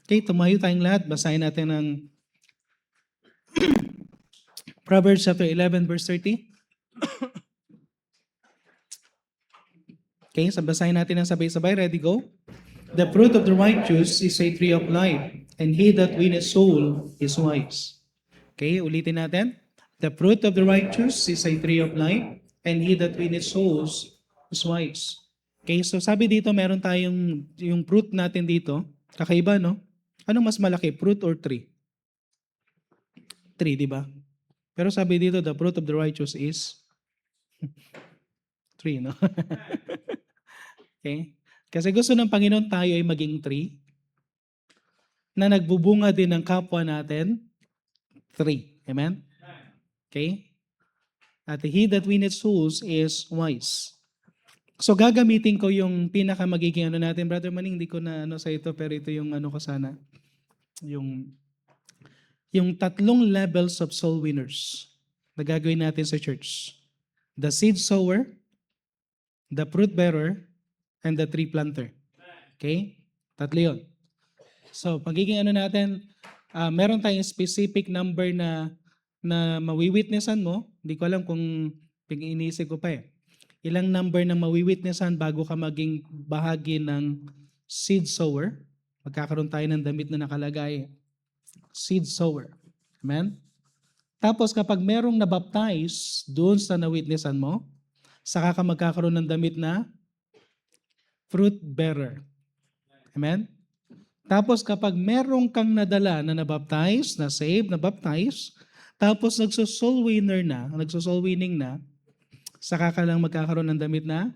Okay, tumayo tayong lahat. Basahin natin ang Proverbs chapter 11 verse 30. Okay, so basahin natin ang sabay-sabay. Ready, go? The fruit of the righteous is a tree of life, and he that winneth soul is wise. Okay, ulitin natin. The fruit of the righteous is a tree of life, and he that winneth souls is wise. Okay, so sabi dito, meron tayong, yung fruit natin dito, kakaiba, no? Anong mas malaki, fruit or tree? Tree, di ba? Pero sabi dito, the fruit of the righteous is tree, no? Okay? Kasi gusto ng Panginoon tayo ay maging tree na nagbubunga din ng kapwa natin, tree. Amen? Okay? At he that winneth souls is wise. So gagamitin ko yung pinaka magiging ano natin, Brother Maning, hindi ko na ano sa ito, pero ito yung ano ko sana, yung tatlong levels of soul winners na gagawin natin sa church. The seed sower, the fruit bearer, and the tree planter. Okay? Tatlo yun. So, pagiging ano natin, meron tayong specific number na mawiwitnessan mo. Hindi ko alam kung iniisip ko pa eh. Ilang number na mawiwitnessan bago ka maging bahagi ng seed sower. Magkakaroon tayo ng damit na nakalagay. Seed sower. Amen? Tapos kapag merong nabaptize doon sa nawitnessan mo, saka ka magkakaroon ng damit na fruit bearer. Amen? Tapos kapag merong kang nadala na nabaptize, na saved, nabaptize, tapos nagsosoul winning na, saka ka lang magkakaroon ng damit na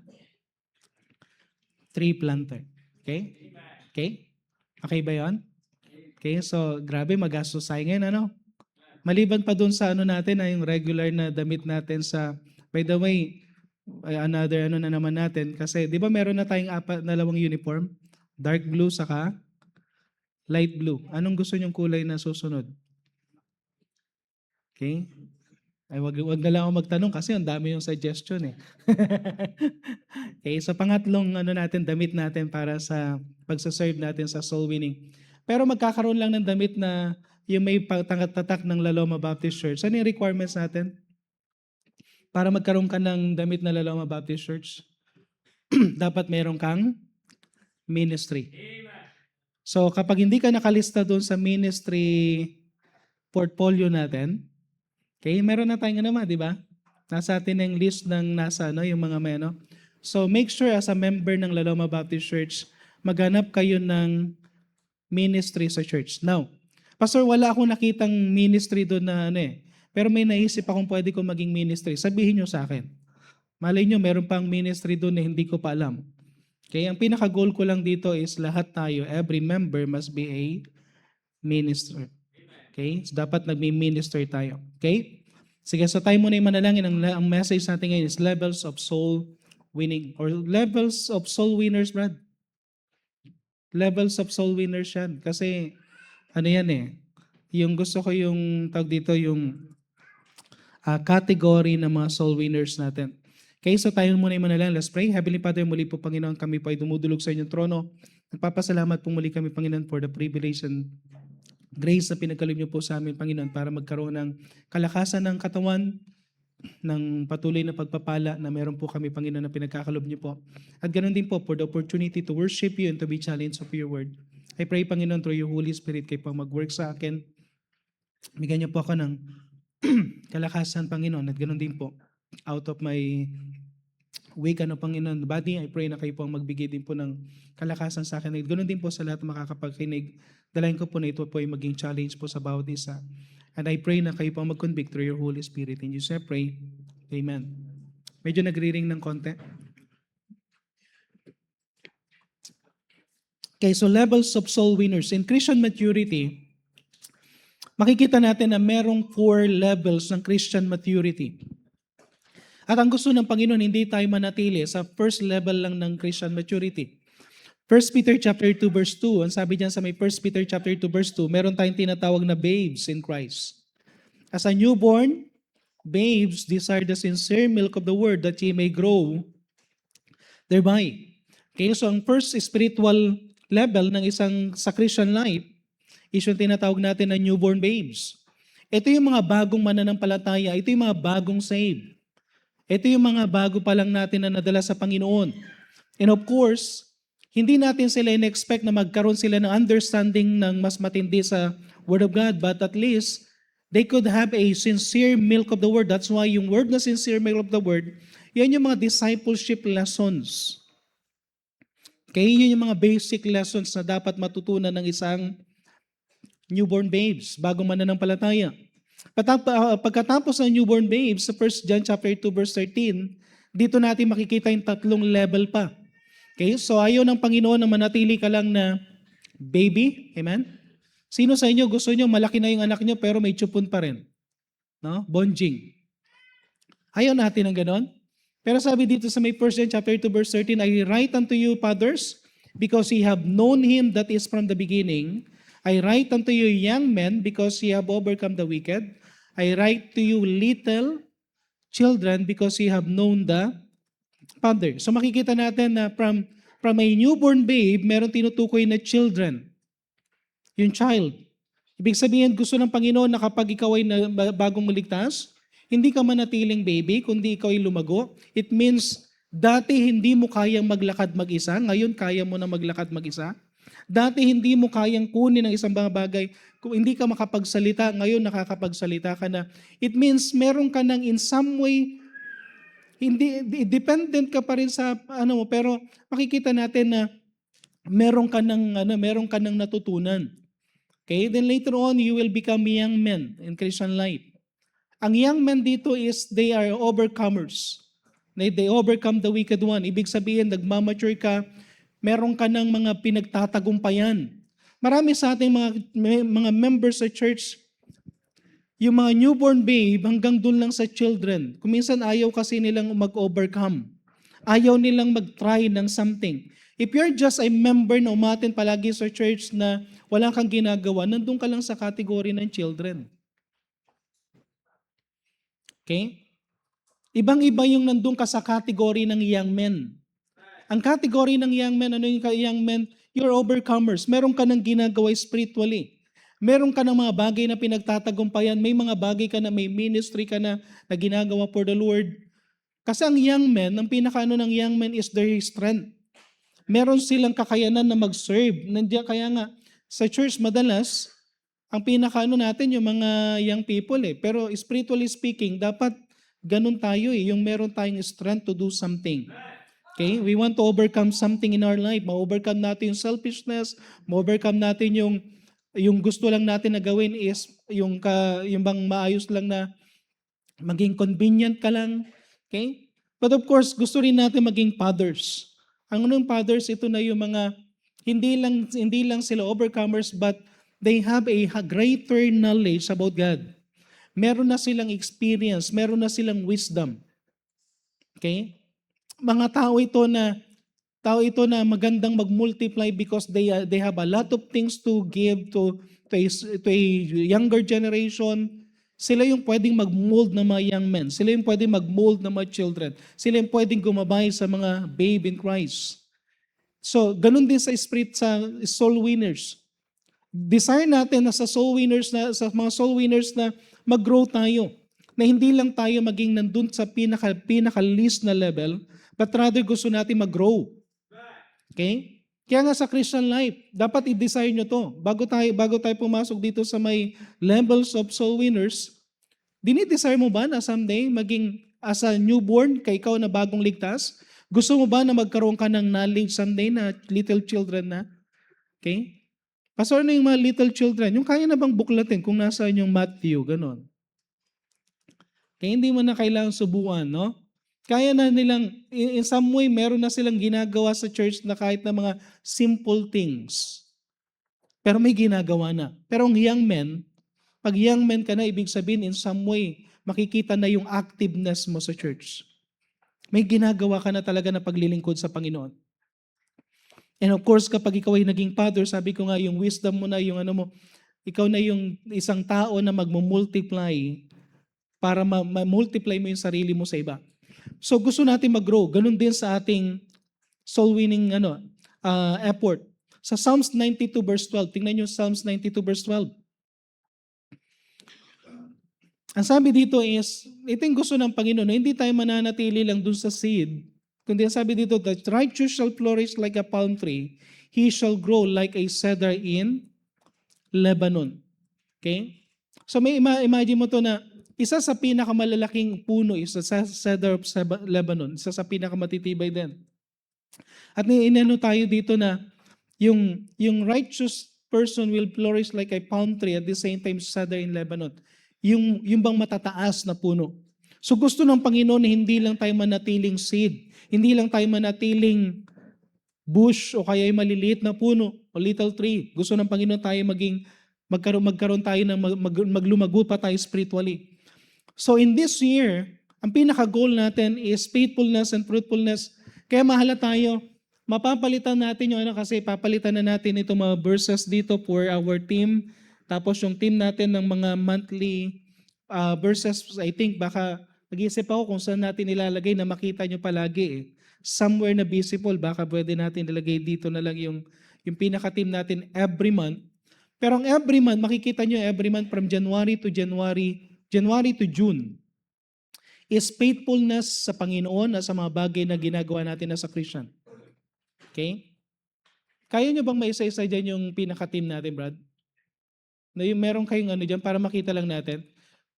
tree planter. Okay? Okay? Okay ba yun? Okay, so grabe magastos tayo ngayon, ano? Maliban pa dun sa ano natin, yung regular na damit natin sa, by the way, another ano na naman natin, kasi di ba meron na tayong dalawang uniform? Dark blue saka light blue. Anong gusto nyong kulay na susunod? Okay? Ay, wag na lang ako magtanong kasi ang dami yung suggestion eh. Okay, so pangatlong ano natin, damit natin para sa pagsaserve natin sa soul winning. Pero magkakaroon lang ng damit na yung may tatak ng Laloma Baptist Church. Ano yung requirements natin? Para magkaroon ka ng damit na Laloma Baptist Church, dapat meron kang ministry. So kapag hindi ka nakalista doon sa ministry portfolio natin, okay, meron na tayong naman, di ba? Nasa atin yung list ng nasa ano, yung mga may ano. So make sure as a member ng Laloma Baptist Church, maghanap kayo ng ministry sa church. Now, Pastor, wala akong nakitang ministry doon na ano eh. Pero may naisip akong pwede kong maging ministry. Sabihin nyo sa akin. Malay nyo, meron pang ministry doon na hindi ko pa alam. Okay, ang pinaka-goal ko lang dito is lahat tayo, every member must be a minister. Okay, so dapat nagmi-minister tayo. Okay? Sige, so tayo muna yung manalangin. Ang message natin ngayon is levels of soul winning or levels of soul winners, Brad. Levels of soul winners yan. Kasi ano yan eh, yung gusto ko yung tawag dito, yung category ng mga soul winners natin. Okay, so tayo muna yung manalangin. Let's pray. Heavenly Father, muli po Panginoon, kami po ay dumudulog sa inyong trono. Nagpapasalamat po muli kami Panginoon for the privilege and grace na pinagkaloob niyo po sa amin Panginoon para magkaroon ng kalakasan ng katawan, ng patuloy na pagpapala na meron po kami Panginoon na pinagkakalob niyo po. At ganoon din po for the opportunity to worship you and to be challenged of your word. I pray, Panginoon, through your Holy Spirit, kayo pang mag-work sa akin. Bigyan niyo po ako ng kalakasan, Panginoon, at ganoon din po, out of my weak, Panginoon, body, I pray na kayo po ang magbigay din po ng kalakasan sa akin. At ganoon din po sa lahat ng makakapagkinig. Dalayan ko po na ito po ay maging challenge po sa bawat isa. And I pray na kayo po ang mag-convict through your Holy Spirit. In Jesus I pray. Amen. Medyo nagre-ring ng konti. Okay, so levels of soul winners. In Christian maturity, makikita natin na merong 4 levels ng Christian maturity. At ang gusto ng Panginoon, hindi tayo manatili sa first level lang ng Christian maturity. 1 Peter chapter 2 verse 2, ang sabi diyan sa may 1 Peter chapter 2 verse 2, meron tayong tinatawag na babes in Christ. As a newborn, babes desire the sincere milk of the word that ye may grow thereby. Okay, so ang first spiritual level ng isang sa Christian life is yung tinatawag natin na newborn babes. Ito yung mga bagong mananampalataya, ito yung mga bagong saved. Ito yung mga bago pa lang natin na nadala sa Panginoon. And of course, hindi natin sila in-expect na magkaroon sila ng understanding ng mas matindi sa Word of God, but at least they could have a sincere milk of the Word. That's why yung word na sincere milk of the Word, yan yung mga discipleship lessons. Kaya yun yung mga basic lessons na dapat matutunan ng isang newborn babes, bagong mananampalataya. Pagkatapos ng newborn babes, sa 1 John chapter 2 verse 13, dito natin makikita yung tatlong level pa. Okay? So ayaw ng Panginoon na manatili ka lang na baby. Amen? Sino sa inyo gusto nyo malaki na yung anak nyo pero may tsupon pa rin? No? Bonjing. Ayaw natin ng ganon. Pero sabi dito sa may 1 John chapter 2 verse 13, I write unto you, fathers, because ye have known him that is from the beginning. I write unto you, young men, because ye have overcome the wicked. I write to you, little children, because ye have known the Father. So makikita natin na from a newborn babe, meron tinutukoy na children. Yung child. Ibig sabihin, gusto ng Panginoon na kapag ikaw ay bagong maligtas, hindi ka manatiling baby, kundi ikaw ay lumago. It means, dati hindi mo kayang maglakad mag-isa, ngayon kaya mo na maglakad mag-isa. Dati hindi mo kayang kunin ang isang mga bagay, kung hindi ka makapagsalita, ngayon nakakapagsalita ka na. It means, meron ka ng in some way, hindi dependent ka pa rin sa ano mo, pero makikita natin na meron ka ng natutunan. Okay? Then later on, you will become young men in Christian life. Ang young men dito is they are overcomers. They overcome the wicked one. Ibig sabihin, nagmamature ka, meron ka ng mga pinagtatagumpayan. Marami sa ating mga members sa church, yung mga newborn babe, hanggang dun lang sa children. Kuminsan ayaw kasi nilang mag-overcome. Ayaw nilang mag-try ng something. If you're just a member na umatin palagi sa church na wala kang ginagawa, nandun ka lang sa category ng children. Okay? Ibang-iba yung nandun ka sa category ng young men. Ang category ng young men, ano yung young men? You're overcomers. Meron ka ng ginagawa spiritually. Meron ka ng mga bagay na pinagtatagumpayan. May mga bagay ka na may ministry ka na ginagawa for the Lord. Kasi ang young men, ang pinakaano ng young men is their strength. Meron silang kakayanan na mag-serve. Nandiyan kaya nga, sa church madalas, ang pinakaano natin yung mga young people Pero spiritually speaking, dapat ganun tayo yung meron tayong strength to do something. Okay? We want to overcome something in our life. Ma-overcome natin yung selfishness, ma-overcome natin yung gusto lang natin na gawin is yung bang maayos lang na maging convenient ka lang. Okay? But of course, gusto rin natin maging fathers. Ang unang fathers, ito na yung mga hindi lang sila overcomers but they have a greater knowledge about God. Meron na silang experience, meron na silang wisdom. Okay? Mga tao ito na magandang mag-multiply because they have a lot of things to give to a younger generation. Sila yung pwedeng mag-mold ng mga young men. Sila yung pwedeng mag-mold ng mga children. Sila yung pwedeng gumabay sa mga babe in Christ. So, ganun din sa spirit sa soul winners. Desire natin na sa mga soul winners na mag-grow tayo. Na hindi lang tayo maging nandun sa pinaka-least na level, but rather gusto natin mag-grow. Okay? Kaya nga sa Christian life, dapat i-desire nyo to. Bago tayo pumasok dito sa may levels of soul winners, dinidesire mo ba na someday maging as a newborn, kay ikaw na bagong ligtas? Gusto mo ba na magkaroon ka ng knowledge someday na little children na? Okay? Pastor, ano yung mga little children? Yung kaya na bang buklatin kung nasaan yung Matthew, ganon. Kaya hindi mo na kailangan subukan, no? Kaya na nilang, in some way, meron na silang ginagawa sa church na kahit na mga simple things. Pero may ginagawa na. Pero ang young men, pag young men ka na, ibig sabihin, in some way, makikita na yung activeness mo sa church. May ginagawa ka na talaga na paglilingkod sa Panginoon. And of course, kapag ikaw ay naging father, sabi ko nga, yung wisdom mo na, yung ano mo, ikaw na yung isang tao na magmumultiply para ma-multiply mo yung sarili mo sa iba. So gusto natin mag-grow. Ganun din sa ating soul winning effort. Sa Psalms 92 verse 12, tingnan nyo Psalms 92 verse 12. Ang sabi dito is, ito yung gusto ng Panginoon, na hindi tayo mananatili lang dun sa seed, kundi ang sabi dito, the righteous shall flourish like a palm tree, he shall grow like a cedar in Lebanon. Okay? So may imagine mo to na isa sa pinakamalalaking puno is sa cedar of Lebanon, isa sa pinakamatitibay din. At inano tayo dito na yung righteous person will flourish like a palm tree at the same time cedar in Lebanon. Yung bang matataas na puno. So gusto ng Panginoon na hindi lang tayo manatiling seed, hindi lang tayo manatiling bush o kaya yung maliliit na puno o little tree. Gusto ng Panginoon tayo magkaroon tayo ng maglumago pa tayo spiritually. So in this year, ang pinaka-goal natin is faithfulness and fruitfulness. Kaya mahala tayo, mapapalitan natin yung kasi papalitan na natin itong mga verses dito for our team. Tapos yung team natin ng mga monthly verses, I think baka nag-iisip ako kung saan natin nilalagay na makita nyo palagi eh. Somewhere na visible, baka pwede natin nilagay dito na lang yung pinaka-team natin every month. Pero ang every month, makikita nyo every month from January to June, is faithfulness sa Panginoon at sa mga bagay na ginagawa natin as a Christian. Okay? Kaya nyo bang maisa-isa dyan yung pinaka-team natin, Brad? Na yung meron kayong dyan para makita lang natin.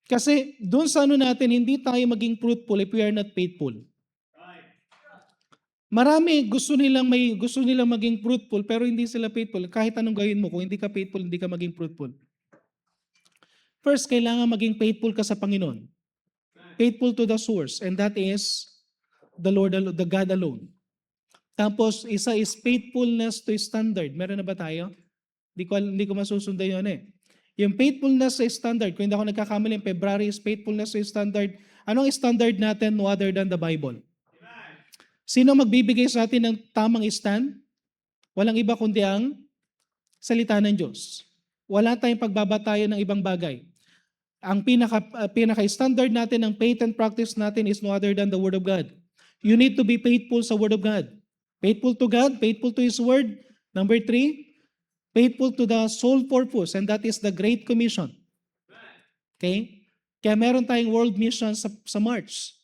Kasi doon sa natin, hindi tayo maging fruitful if we are not faithful. Marami gusto nilang maging fruitful pero hindi sila faithful. Kahit anong gawin mo, kung hindi ka faithful, hindi ka maging fruitful. First, kailangan maging faithful ka sa Panginoon. Faithful to the source, and that is the Lord, the God alone. Tapos, isa is faithfulness to standard. Meron na ba tayo? Hindi ko masusundan yun eh. Yung faithfulness sa standard, kung hindi ako nagkakamali, February is faithfulness sa standard. Anong standard natin no other than the Bible? Sino magbibigay sa atin ng tamang stand? Walang iba kundi ang salita ng Diyos. Wala tayong pagbabatayan ng ibang bagay. Ang pinaka-standard natin, ang faith and practice natin is no other than the Word of God. You need to be faithful sa Word of God. Faithful to God, faithful to His Word. Number 3, faithful to the sole purpose, and that is the Great Commission. Okay? Kaya meron tayong world mission sa March.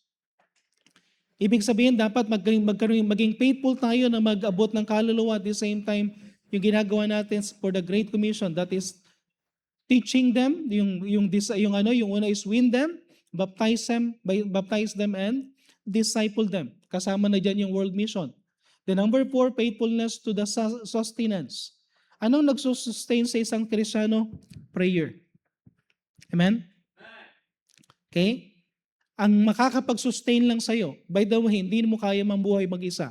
Ibig sabihin, dapat maging faithful tayo na mag-abot ng kaluluwa at the same time, yung ginagawa natin for the Great Commission, that is teaching them, yung una is win them, baptize them and disciple them. Kasama na dyan yung world mission. The number 4, faithfulness to the sustenance. Anong nagsusustain sa isang Kristiyano? Prayer. Amen? Okay? Ang makakapag-sustain lang sa'yo, by the way, hindi mo kaya mabuhay mag-isa.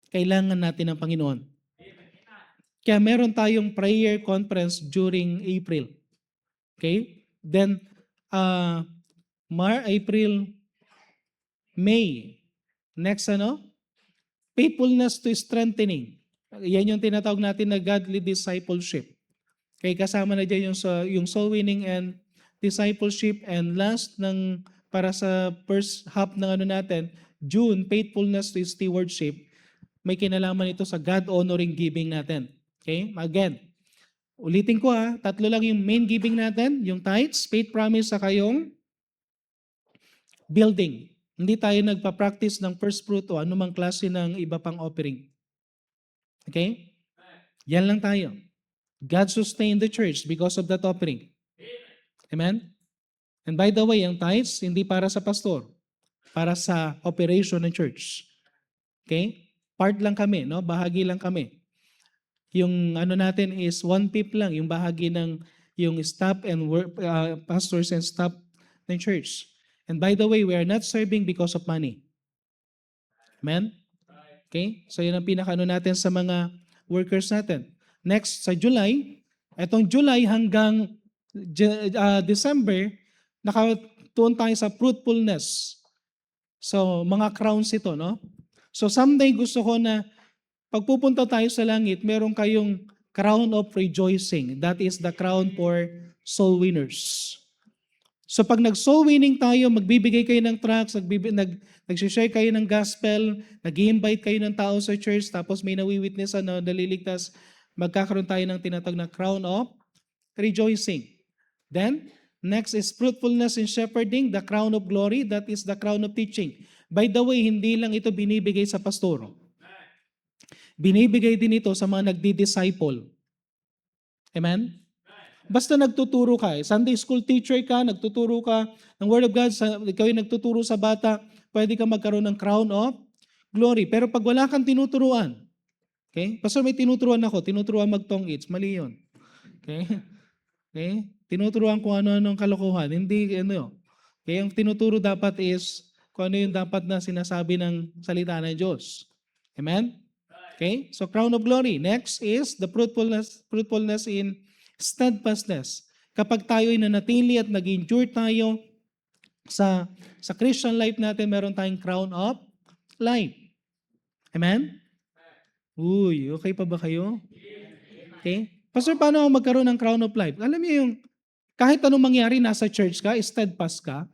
Kailangan natin ng Panginoon. Kaya meron tayong prayer conference during April. Okay? Then, April, May. Next, faithfulness to strengthening. Yan yung tinatawag natin na godly discipleship. Kaya kasama na dyan yung soul winning and discipleship. And last, para sa first half ng natin, June, faithfulness to stewardship. May kinalaman ito sa God-honoring giving natin. Okay? Again, ulitin ko 3 lang yung main giving natin, yung tithes, faith promise, saka yung building. Hindi tayo nagpa-practice ng first fruit o anumang klase ng iba pang offering. Okay? Yan lang tayo. God sustained the church because of that offering. Amen? And by the way, ang tithes, hindi para sa pastor. Para sa operation ng church. Okay? Part lang kami, no? Bahagi lang kami. Yung natin is 1/5 lang, yung bahagi ng yung staff and pastors and staff ng church. And by the way, we are not serving because of money. Amen? Okay? So yun ang pinaka natin sa mga workers natin. Next, sa July, etong July hanggang December, nakatuon tayo sa fruitfulness. So, mga crowns ito, no? So, someday gusto ko na pagpupunta tayo sa langit, meron kayong crown of rejoicing. That is the crown for soul winners. So, pag nag-soul winning tayo, magbibigay kayo ng tracts, nag-share kayo ng gospel, nag-invite kayo ng tao sa church, tapos may nawi-witnessan na naliligtas, magkakaroon tayo ng tinatawag na crown of rejoicing. Then, next is fruitfulness in shepherding, the crown of glory, that is the crown of teaching. By the way, hindi lang ito binibigay sa pastor. Binibigay din ito sa mga nagdi-disciple. Amen? Basta nagtuturo ka, Sunday school teacher ka, nagtuturo ka ng Word of God, ikaw yung nagtuturo sa bata, pwede ka magkaroon ng crown of glory. Pero pag wala kang tinuturuan, okay? Pastor, may tinuturuan ako, tinuturuan mag-tongue-its, mali yun. Okay? Okay? Tinuturuan kung ano-anong kalokohan, hindi ano yun. Okay? Ang tinuturo dapat is kung ano yung dapat na sinasabi ng salita ng Diyos. Amen? Okay? So crown of glory. Next is the fruitfulness in steadfastness. Kapag tayo ay nanatili at nag-endure tayo sa Christian life natin, meron tayong crown of life. Amen? Uy, okay pa ba kayo? Okay? Pastor, paano ako magkaroon ng crown of life? Alam niyo yung kahit anong mangyari, nasa church ka, steadfast ka.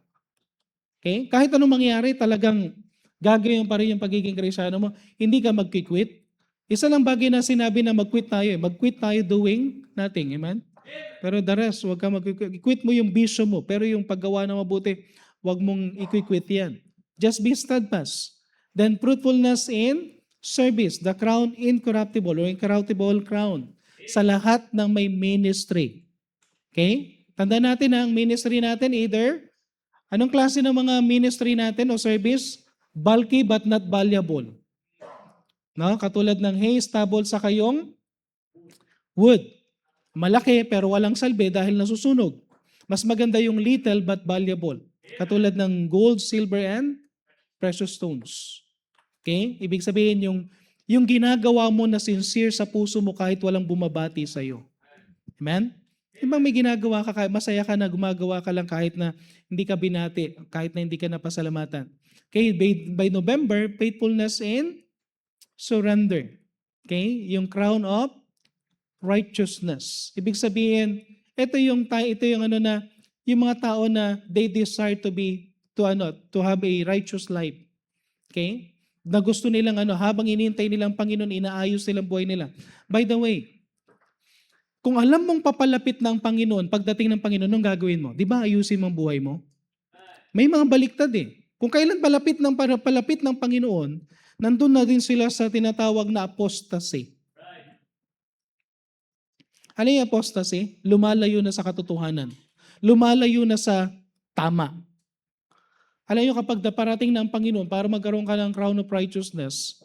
Okay? Kahit anong mangyari, talagang gagawin pa rin yung pagiging Kristyano mo. Hindi ka mag-quit. Isa lang bagay na sinabi na mag-quit tayo. Mag-quit tayo doing nothing. Amen? Pero the rest, huwag ka mag-quit. Quit mo yung bisyo mo. Pero yung paggawa na mabuti, huwag mong i-quit yan. Just be steadfast. Then fruitfulness in service. The crown incorruptible or incorruptible crown. Sa lahat ng may ministry. Okay? Tanda natin ang ministry natin either, anong klase ng mga ministry natin o service? Bulky but not valuable. No? Katulad ng hay, stubble sa kayong wood. Malaki pero walang salbe dahil nasusunog. Mas maganda yung little but valuable. Katulad ng gold, silver, and precious stones. Okay? Ibig sabihin yung ginagawa mo na sincere sa puso mo kahit walang bumabati sa iyo. Amen? Diba may ginagawa ka, masaya ka na gumagawa ka lang kahit na hindi ka binati, kahit na hindi ka napasalamatan. Okay? By November, faithfulness and surrender. Okay? Yung crown of righteousness. Ibig sabihin, ito yung ano na yung mga tao na they desire to have a righteous life. Okay? Na gusto nilang habang inintay nilang Panginoon, inaayos nilang buhay nila. By the way, kung alam mong papalapit ng Panginoon, pagdating ng Panginoon, anong gagawin mo? Di ba ayusin mo ang buhay mo? May mga baliktad eh. Kung kailan palapit ng Panginoon, nandun na din sila sa tinatawag na apostasy. Ano yung apostasy? Lumalayo na sa katotohanan. Lumalayo na sa tama. Alam nyo, kapag naparating na ang Panginoon para magkaroon ka ng crown of righteousness,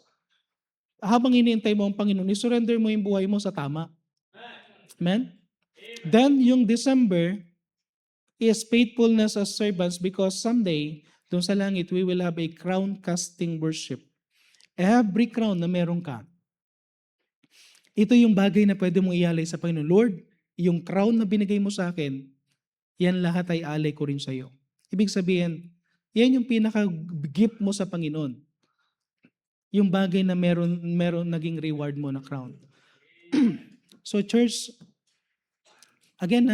habang iniintay mo ang Panginoon, isurrender mo yung buhay mo sa tama. Amen? Then, yung December is faithfulness as servants because someday, doon sa langit, we will have a crown-casting worship. Every crown na meron ka, ito yung bagay na pwede mong ialay sa Panginoon. Lord, yung crown na binigay mo sa akin, yan lahat ay alay ko rin sa iyo. Ibig sabihin, yan yung pinaka-gift mo sa Panginoon. Yung bagay na meron naging reward mo na crown. So church, again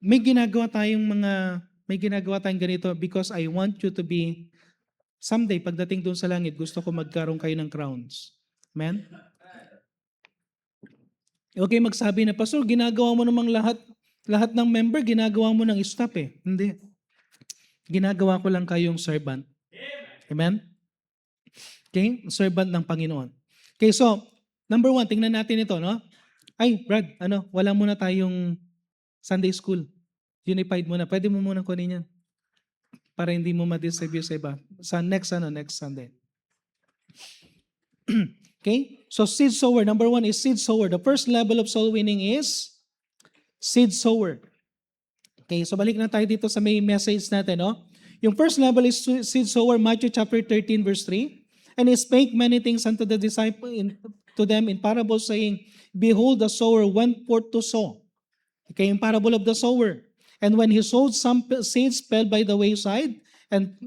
may ginagawa tayong ganito because I want you to be, someday, pagdating doon sa langit, gusto ko magkaroon kayo ng crowns. Amen? Okay, magsabi na, Pastor, ginagawa mo namang lahat ng member, ginagawa mo ng staff eh. Hindi. Ginagawa ko lang kayong servant. Amen? Okay? Servant ng Panginoon. Okay, so, number 1, tingnan natin ito, no? Ay, Brad, wala muna tayong Sunday school. Unified muna. Pwede mo muna kunin yan. Para hindi mo ma-distribute sa iba. Sa next Sunday. Okay? So, seed sower. Number 1 is seed sower. The first level of soul winning is seed sower. Okay, so balik na tayo dito sa may message natin, no? Yung first level is seed sower, Matthew chapter 13, verse 3. And he spake many things unto the disciple, to them in parables, saying, Behold, the sower went forth to sow. Okay, yung parable of the sower. And when he sowed, some seeds fell by the wayside, and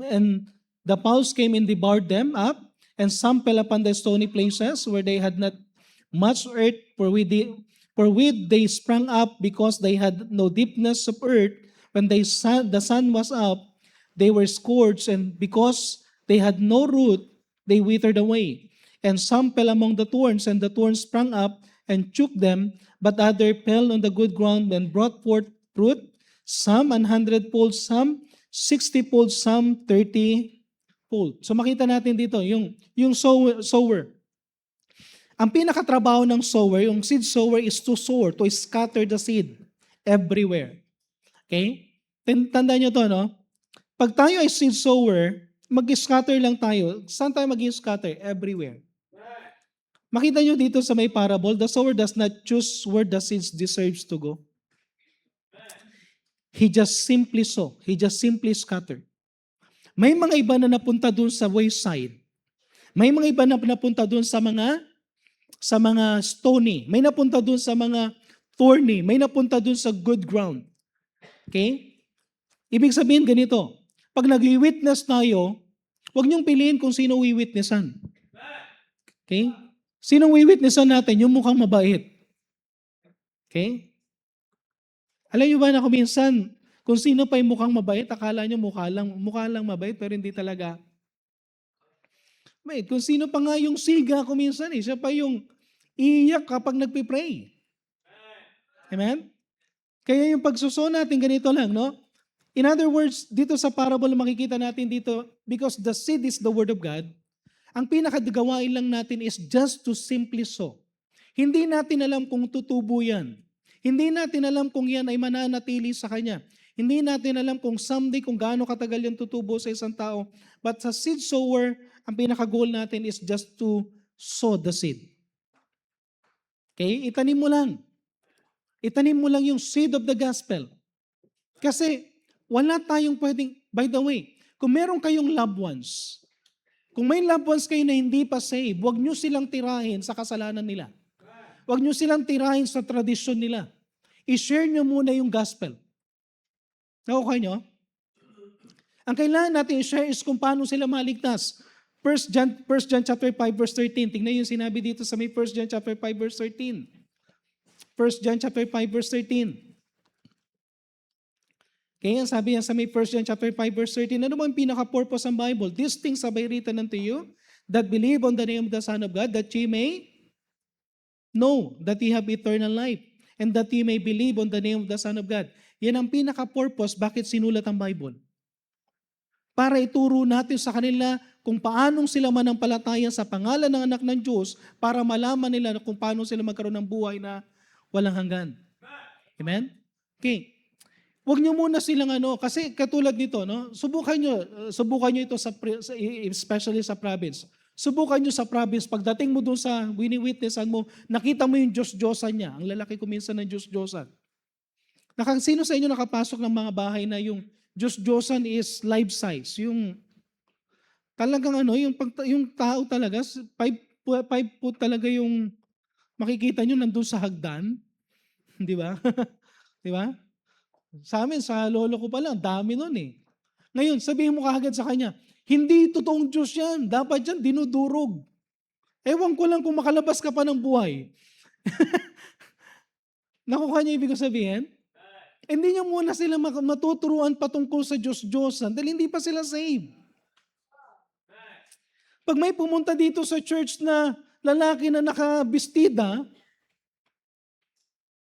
the fowls came and devoured them up, and some fell upon the stony places where they had not much earth, for with they sprang up because they had no deepness of earth. When the sun was up, they were scorched, and because they had no root, they withered away. And some fell among the thorns, and the thorns sprang up and choked them, but other fell on the good ground and brought forth fruit, some 100-fold, some 60-fold, some 30-fold. So makita natin dito, yung sower. Ang pinakatrabaho ng sower, yung seed sower is to sow, to scatter the seed everywhere. Okay? Tandaan nyo to, no? Pag tayo ay seed sower, mag-scatter lang tayo. Saan tayo mag-scatter? Everywhere. Makita nyo dito sa may parable, the sower does not choose where the seeds deserves to go. He just simply sow. He just simply scatter. May mga iba na napunta dun sa wayside. May mga iba na napunta dun sa mga stony. May napunta dun sa mga thorny. May napunta dun sa good ground. Okay? Ibig sabihin ganito, pag nag-witness tayo, huwag niyong piliin kung sino wi-witnessan. Okay? Sinong wi-witnessan natin? Yung mukhang mabait. Okay? Alam niyo ba na kuminsan, kung sino pa yung mukhang mabait, akala niyo mukha lang mabait, pero hindi talaga. Kung sino pa nga yung siga kuminsan, siya pa yung iiyak kapag nagpipray. Amen? Kaya yung pagsuso natin, ganito lang, no? In other words, dito sa parable, makikita natin dito, because the seed is the word of God, ang pinakagawain lang natin is just to simply sow. Hindi natin alam kung tutubo yan. Hindi natin alam kung yan ay mananatili sa Kanya. Hindi natin alam kung someday, kung gaano katagal yan tutubo sa isang tao. But sa seed sower, ang pinaka-goal natin is just to sow the seed. Okay? Itanim mo lang. Itanim mo lang yung seed of the gospel. Kasi wala tayong pwedeng, by the way, kung meron kayong loved ones, kung may loved ones kayo na hindi pa saved, huwag nyo silang tirahin sa kasalanan nila. Huwag nyo silang tirahin sa tradisyon nila. I-share nyo muna yung gospel. Nakuha nyo? Ang kailangan natin i-share is kung paano sila maligtas. 1 John chapter 5 verse 13. Tingnan yung sinabi dito sa may 1 John chapter 5 verse 13. 1 John chapter 5 verse 13. Kaya sabi niya sa may 1 John chapter 5 verse 13, ano bang pinaka-purpose ng Bible? These things have I written unto you that believe on the name of the Son of God, that ye may know that ye have eternal life, and that ye may believe on the name of the Son of God. Yan ang pinaka-purpose bakit sinulat ang Bible. Para ituro natin sa kanila kung paanong sila manampalataya sa pangalan ng anak ng Diyos para malaman nila kung paano sila magkaroon ng buhay na walang hanggan. Amen? Okay. Huwag nyo muna silang kasi katulad nito, no? Subukan nyo ito especially sa province. Subukan nyo sa province, pagdating mo doon sa wini-witnessan mo, nakita mo yung Diyos-Diyosan niya. Ang lalaki ko minsan ng Diyos-Diyosan. Sino sa inyo nakapasok ng mga bahay na yung Diyos-Diyosan is life size? Yung talagang yung tao talaga, 5 foot talaga yung makikita nyo nandun sa hagdan. Di ba? Di ba? Sa amin, sa lolo ko pa lang, dami nun eh. Ngayon, sabihin mo kaagad sa kanya, hindi totoong Diyos yan. Dapat yan, dinudurog. Ewan ko lang kung makalabas ka pa ng buhay. Nakuha niya ibig sabihin? Hindi niya muna sila matuturuan patungkol sa Diyos-Diyosan dahil hindi pa sila saved. Pag may pumunta dito sa church na lalaki na nakabistida,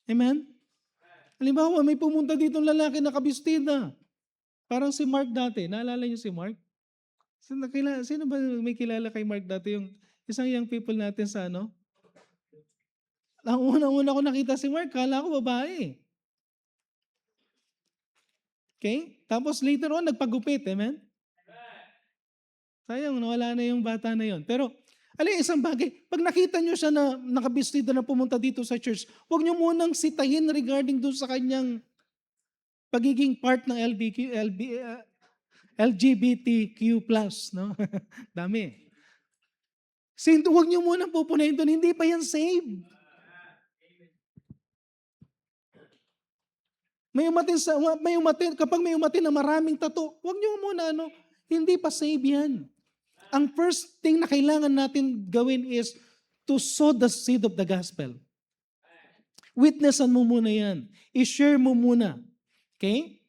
amen? Halimbawa, may pumunta dito lalaki nakabistida. Parang si Mark dati. Naalala niyo si Mark? Sino ba may kilala kay Mark dati? Yung isang young people natin sa Ang unang-una ko nakita si Mark, kala ko babae. Okay? Tapos later on, nagpagupit. Amen? Sayang, nawala na yung bata na yon. Pero, isang bagay, pag nakita nyo siya na nakabistida na pumunta dito sa church, huwag nyo munang sitahin regarding doon sa kanyang pagiging part ng LGBTQ+. No? Dami. Huwag nyo munang pupunayin doon, hindi pa yan saved. Kapag may umatin na maraming tato, huwag nyo muna, hindi pa save yan. Ang first thing na kailangan natin gawin is to sow the seed of the gospel. Witnessan mo muna yan. I-share mo muna. Okay?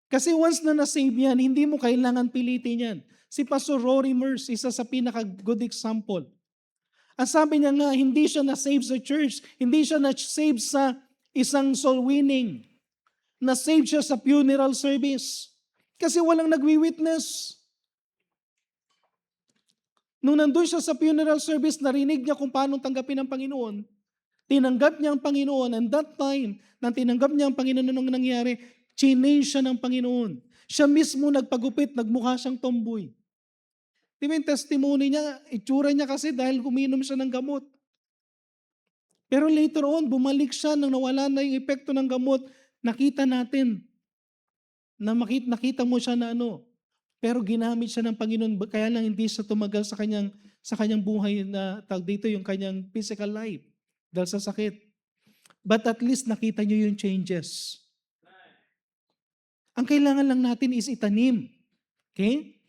Kasi once na na-save yan, hindi mo kailangan pilitin yan. Si Pastor Rory Merce, isa sa pinaka-good example. Ang sabi niya nga, hindi siya na-save sa church, hindi siya na-save sa isang soul winning. Na-save siya sa funeral service. Kasi walang nagwi-witness. Nung nandun siya sa funeral service, narinig niya kung paano tanggapin ng Panginoon. Tinanggap niya ang Panginoon, and that time, nang tinanggap niya ang Panginoon, nung nangyari, chinage siya ng Panginoon. Siya mismo nagpagupit, nagmukha siyang tomboy. Di ba yung testimony niya, itsura niya kasi dahil uminom siya ng gamot. Pero later on, bumalik siya nang nawala na yung epekto ng gamot, nakita natin, nakita mo siya na pero ginamit siya ng Panginoon, kaya lang hindi siya tumagal sa kanyang buhay na tawag dito yung kanyang physical life dahil sa sakit. But at least nakita niyo yung changes. Ang kailangan lang natin is itanim. Okay?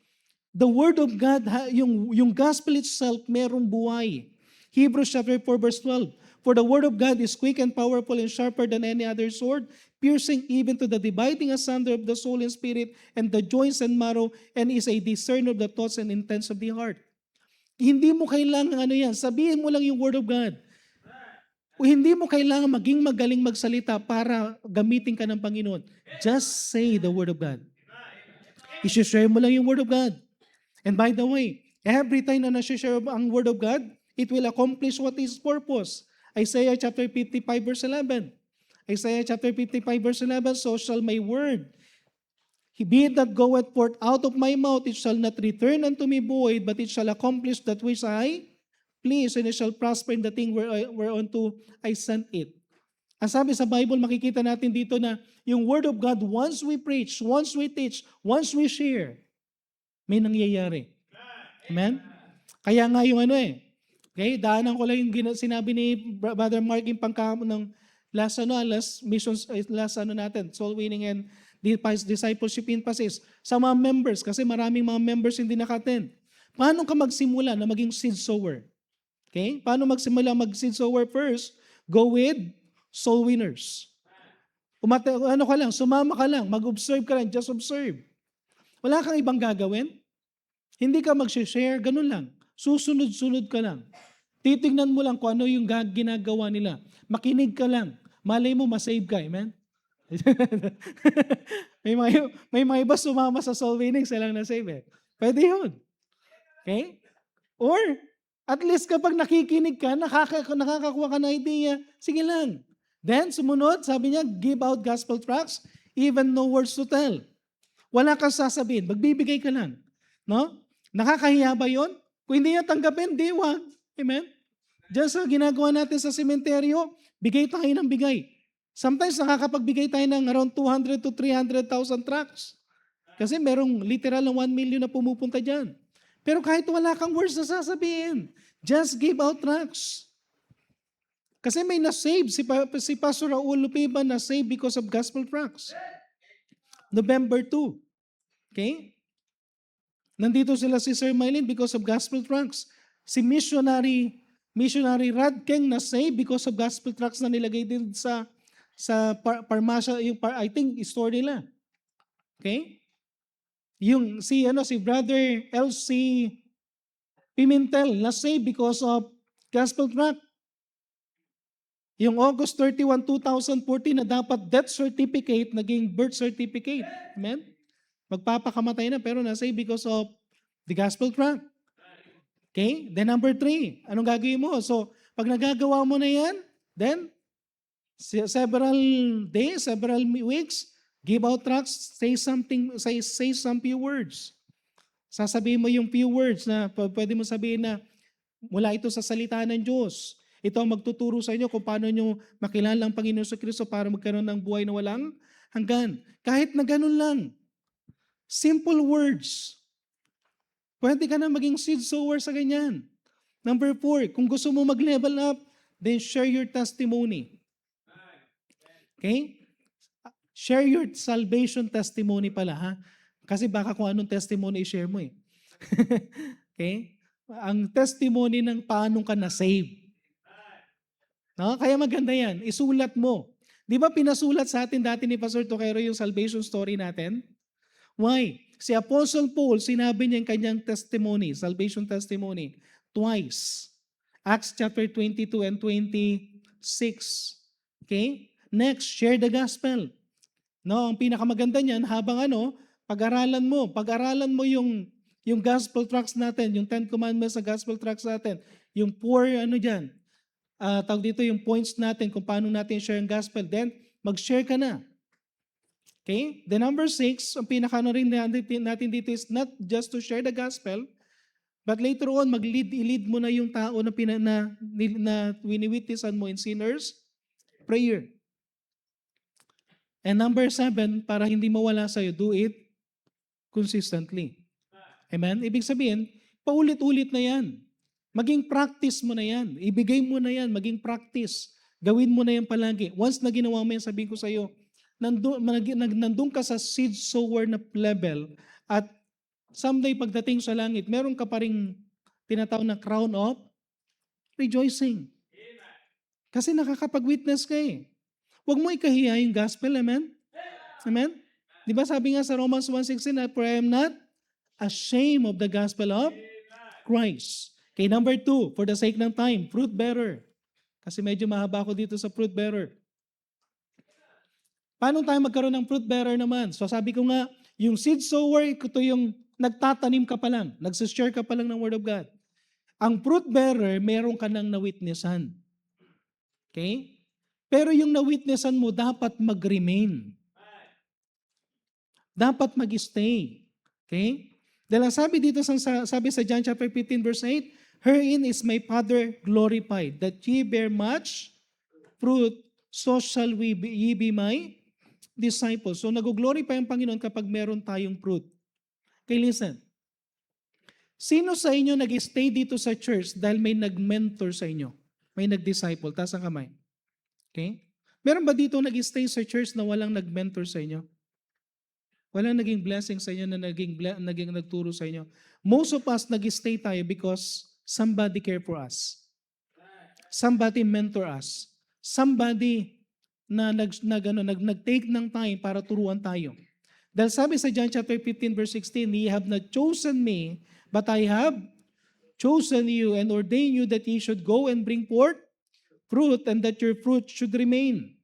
The Word of God, yung gospel itself, merong buhay. Hebrews chapter 4 verse 12. For the Word of God is quick and powerful and sharper than any other sword, piercing even to the dividing asunder of the soul and spirit and the joints and marrow, and is a discerner of the thoughts and intents of the heart. Hindi mo kailangan yan. Sabihin mo lang yung Word of God. O hindi mo kailangan maging magaling magsalita para gamitin ka ng Panginoon. Just say the Word of God. I-share mo lang yung Word of God. And by the way, every time na nasi-share ang Word of God, it will accomplish what is purpose. Isaiah chapter 55 verse 11. Isaiah chapter 55 verse 11, so shall my word be it that goeth forth out of my mouth, it shall not return unto me void, but it shall accomplish that which I please, and it shall prosper in the thing whereunto I sent it. Ang sabi sa Bible, makikita natin dito na yung Word of God, once we preach, once we teach, once we share, may nangyayari. Amen? Kaya nga yung okay, daanan ko lang yung sinabi ni Brother Mark yung pangkahapon ng last missions, last natin, soul winning and discipleship emphasis sa mga members, kasi maraming mga members hindi naka-attend. Paano ka magsimula na maging seed sower? Okay? Paano magsimula mag-seed sower? First, go with soul winners. Sumama ka lang, mag-observe ka lang, just observe. Wala kang ibang gagawin. Hindi ka mag-share, ganun lang. Susunod-sunod ka lang. Titignan mo lang kung ano yung ginagawa nila. Makinig ka lang. Malay mo, masave ka. Amen? may mga iba sumama sa soul winning, sila lang na-save. Pwede yun. Okay? Or, at least kapag nakikinig ka, nakakakuha ka ng idea, sige lang. Then, sumunod, sabi niya, give out gospel tracts, even no words to tell. Wala kang sasabihin, magbibigay ka lang. No? Nakakahiya ba yun? Kung hindi niya tanggapin, di wag. Amen? Diyan sa ginagawa natin sa sementeryo, bigay tayo ng bigay. Sometimes nakakapagbigay tayo ng around 200 to 300,000 tracts. Kasi merong literal ng 1 million na pumupunta dyan. Pero kahit wala kang words na sasabihin, just give out tracts. Kasi may na-save, si Pastor Raul Lupiban na-save because of gospel tracts. November 2. Okay? Nandito sila si Sir Mylene because of gospel tracts. Si missionary Rad Keng na-save because of gospel tracts na nilagay din sa parmasya, I think, store nila. Okay? Yung si Brother LC Pimentel na-save because of gospel tract. Yung August 31, 2014 na dapat death certificate, naging birth certificate. Amen? Magpapakamatay na pero na-save because of the gospel tract. Okay? Then number 3, anong gagawin mo? So, pag nagagawa mo na yan, then several days, several weeks, give out tracts, say some few words. Sasabihin mo yung few words na pwede mo sabihin na mula ito sa salita ng Diyos. Ito ang magtuturo sa inyo kung paano nyo makilala ang Panginoon sa Kristo para magkaroon ng buhay na walang hanggan. Kahit na ganun lang. Simple words. Pwede ka na maging seed sower sa ganyan. Number 4, kung gusto mo mag-level up, then share your testimony. Okay? Share your salvation testimony pala, ha? Kasi baka kung anong testimony i-share mo eh. Okay? Ang testimony ng paano ka na-save. No? Kaya maganda yan. Isulat mo. Di ba pinasulat sa atin dati ni Pastor Toquero yung salvation story natin? Why? Si Apostle Paul, sinabi niya yung kanyang testimony, salvation testimony, twice. Acts chapter 22 and 26. Okay? Next, share the gospel. No, ang pinakamaganda niyan habang pag-aralan mo yung gospel tracts natin, yung Ten Commandments sa gospel tracts natin, yung poor diyan, tawag dito yung points natin kung paano natin share ang gospel, then mag-share ka na. Okay? The number 6, ang pinaka rin natin dito is not just to share the gospel, but later on, i-lead mo na yung tao na wini-witnessan mo in sinners, prayer. And number 7, para hindi mawala sa'yo, do it consistently. Amen? Ibig sabihin, paulit-ulit na yan. Maging practice mo na yan. Ibigay mo na yan, maging practice. Gawin mo na yan palagi. Once na ginawa mo yan, sabihin ko sa'yo, nandun ka sa seed sower na level at someday pagdating sa langit, meron ka pa ring tinatawag na crown of rejoicing. Kasi nakakapag-witness ka eh. Huwag mo ikahiya yung gospel, amen? Amen? Di ba sabi nga sa Romans 1:16, for I am not ashamed of the gospel of Christ. Okay, number 2, for the sake ng time, fruit bearer. Kasi medyo mahaba ako dito sa fruit bearer. Paano tayo magkaroon ng fruit bearer naman? So sabi ko nga, yung seed sower, ito yung nagtatanim ka pa lang, nagsishare ka pa lang ng Word of God. Ang fruit bearer, meron ka nang na-witnessan. Okay? Pero yung na-witnessan mo, dapat mag-remain. Dapat mag-stay. Okay? Dahil sabi dito, sabi sa John chapter 15 verse 8, herein is my Father glorified, that ye bear much fruit, so shall ye be my disciples. So nag-glorify ang Panginoon kapag meron tayong fruit. Okay, listen. Sino sa inyo nag-stay dito sa church dahil may nag-mentor sa inyo? May nag-disciple? Taas ang kamay. Okay? Meron ba dito nag-stay sa church na walang nag-mentor sa inyo? Walang naging blessing sa inyo na naging nagturo sa inyo? Most of us nag-stay tayo because somebody care for us. Somebody mentor us. Somebody na nag-take ng time para turuan tayo. Dahil sabi sa John chapter 15 verse 16, ye have not chosen me, but I have chosen you and ordained you that ye should go and bring forth fruit, and that your fruit should remain.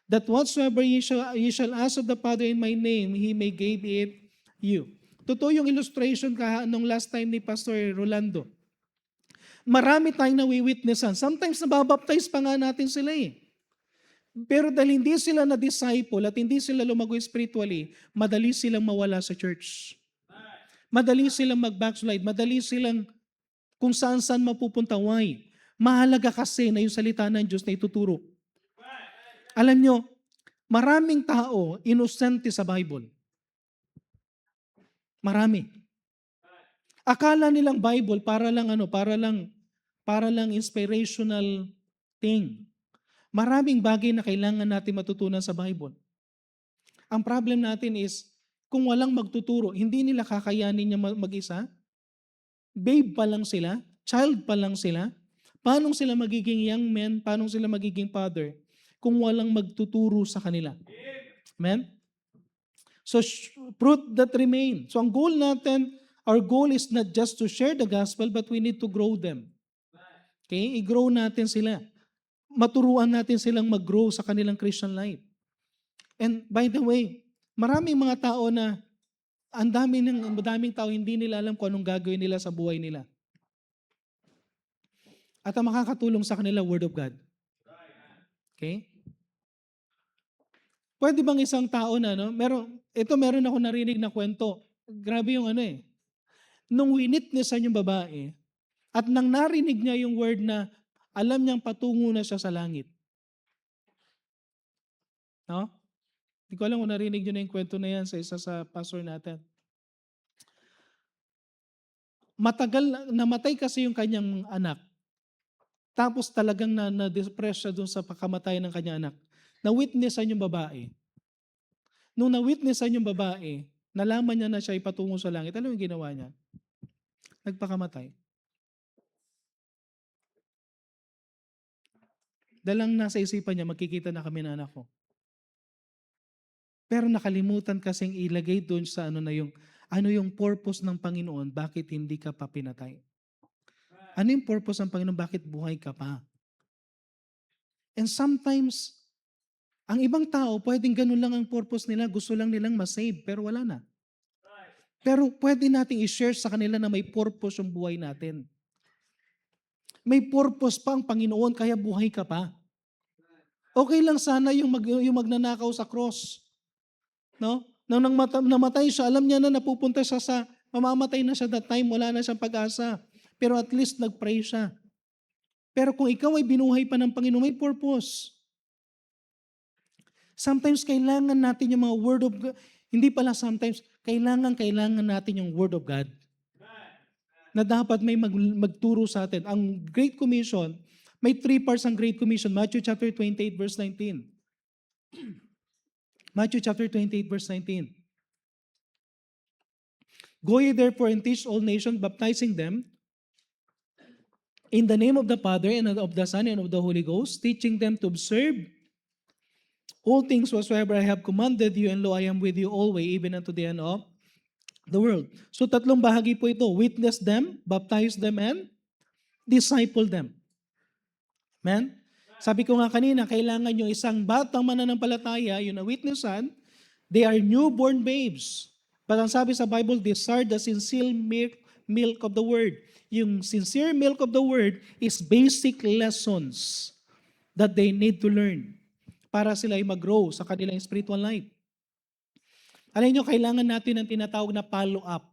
That whatsoever ye shall ask of the Father in my name, He may give it you. Totoo yung illustration nung last time ni Pastor Rolando. Marami tayong nawi-witnessan. Sometimes nababaptize pa nga natin sila eh. Pero dahil hindi sila na-disciple at hindi sila lumago spiritually, madali silang mawala sa church. Madali silang mag-backslide. Madali silang kung saan-saan mapupunta. Why? Mahalaga kasi na yung salita ng Diyos na ituturo. Alam nyo, maraming tao inosente sa Bible. Marami. Akala nilang Bible para lang inspirational thing. Maraming bagay na kailangan natin matutunan sa Bible. Ang problem natin is, kung walang magtuturo, hindi nila kakayanin niya mag-isa. Babe pa lang sila, child pa lang sila. Paano sila magiging young men? Paano sila magiging father? Kung walang magtuturo sa kanila. Amen? So, fruit that remain. So, ang goal natin, our goal is not just to share the gospel, but we need to grow them. Okay? I-grow natin sila. Maturuan natin silang mag-grow sa kanilang Christian life. And by the way, maraming mga tao na ang daming tao hindi nila alam kung anong gagawin nila sa buhay nila. At ang makakatulong sa kanila, Word of God. Okay? Pwede bang isang tao na, meron ako narinig na kwento. Grabe yung nung winitnessan yung babae, at nang narinig niya yung word na alam niyang patungo na siya sa langit. No? Hindi ko alam kung narinig niyo na yung kwento na yan sa isa sa pastor natin. Namatay kasi yung kanyang anak. Tapos talagang na-depress siya dun sa pagkamatay ng kanyang anak. Na-witnessan yung babae. Nung na-witnessan yung babae, nalaman niya na siya ipatungo sa langit. Ano yung ginawa niya? Nagpakamatay. Dalang nasa isipan niya, magkikita na kami ng anak ko. Pero nakalimutan kasing ilagay doon sa ano yung purpose ng Panginoon, bakit hindi ka pa pinatay. Ano yung purpose ng Panginoon? Bakit buhay ka pa? And sometimes, ang ibang tao, pwedeng ganun lang ang purpose nila, gusto lang nilang masave, pero wala na. Pero pwede nating i-share sa kanila na may purpose yung buhay natin. May purpose pa ang Panginoon, kaya buhay ka pa. Okay lang sana yung magnanakaw sa cross. No? Nang namatay siya, alam niya na napupunta siya mamamatay na siya that time, wala na siyang pag-asa. Pero at least nag-pray siya. Pero kung ikaw ay binuhay pa ng Panginoon, may purpose. Sometimes kailangan natin yung mga word of God. Hindi pala sometimes, kailangan natin yung word of God. Na dapat may magturo sa atin. Ang Great Commission, may 3 parts ang Great Commission. Matthew chapter 28 verse 19. Matthew chapter 28 verse 19. Go ye therefore and teach all nations, baptizing them in the name of the Father and of the Son and of the Holy Ghost, teaching them to observe all things whatsoever I have commanded you, and lo, I am with you always, even unto the end of the world. So 3 bahagi po ito. Witness them, baptize them, and disciple them. Amen? Sabi ko nga kanina, kailangan yung isang batang mananampalataya, yung na-witnessan, they are newborn babes. But ang sabi sa Bible, these are the sincere milk of the Word. Yung sincere milk of the Word is basic lessons that they need to learn para sila ay mag-grow sa kanilang spiritual life. Alam nyo, kailangan natin ang tinatawag na follow-up.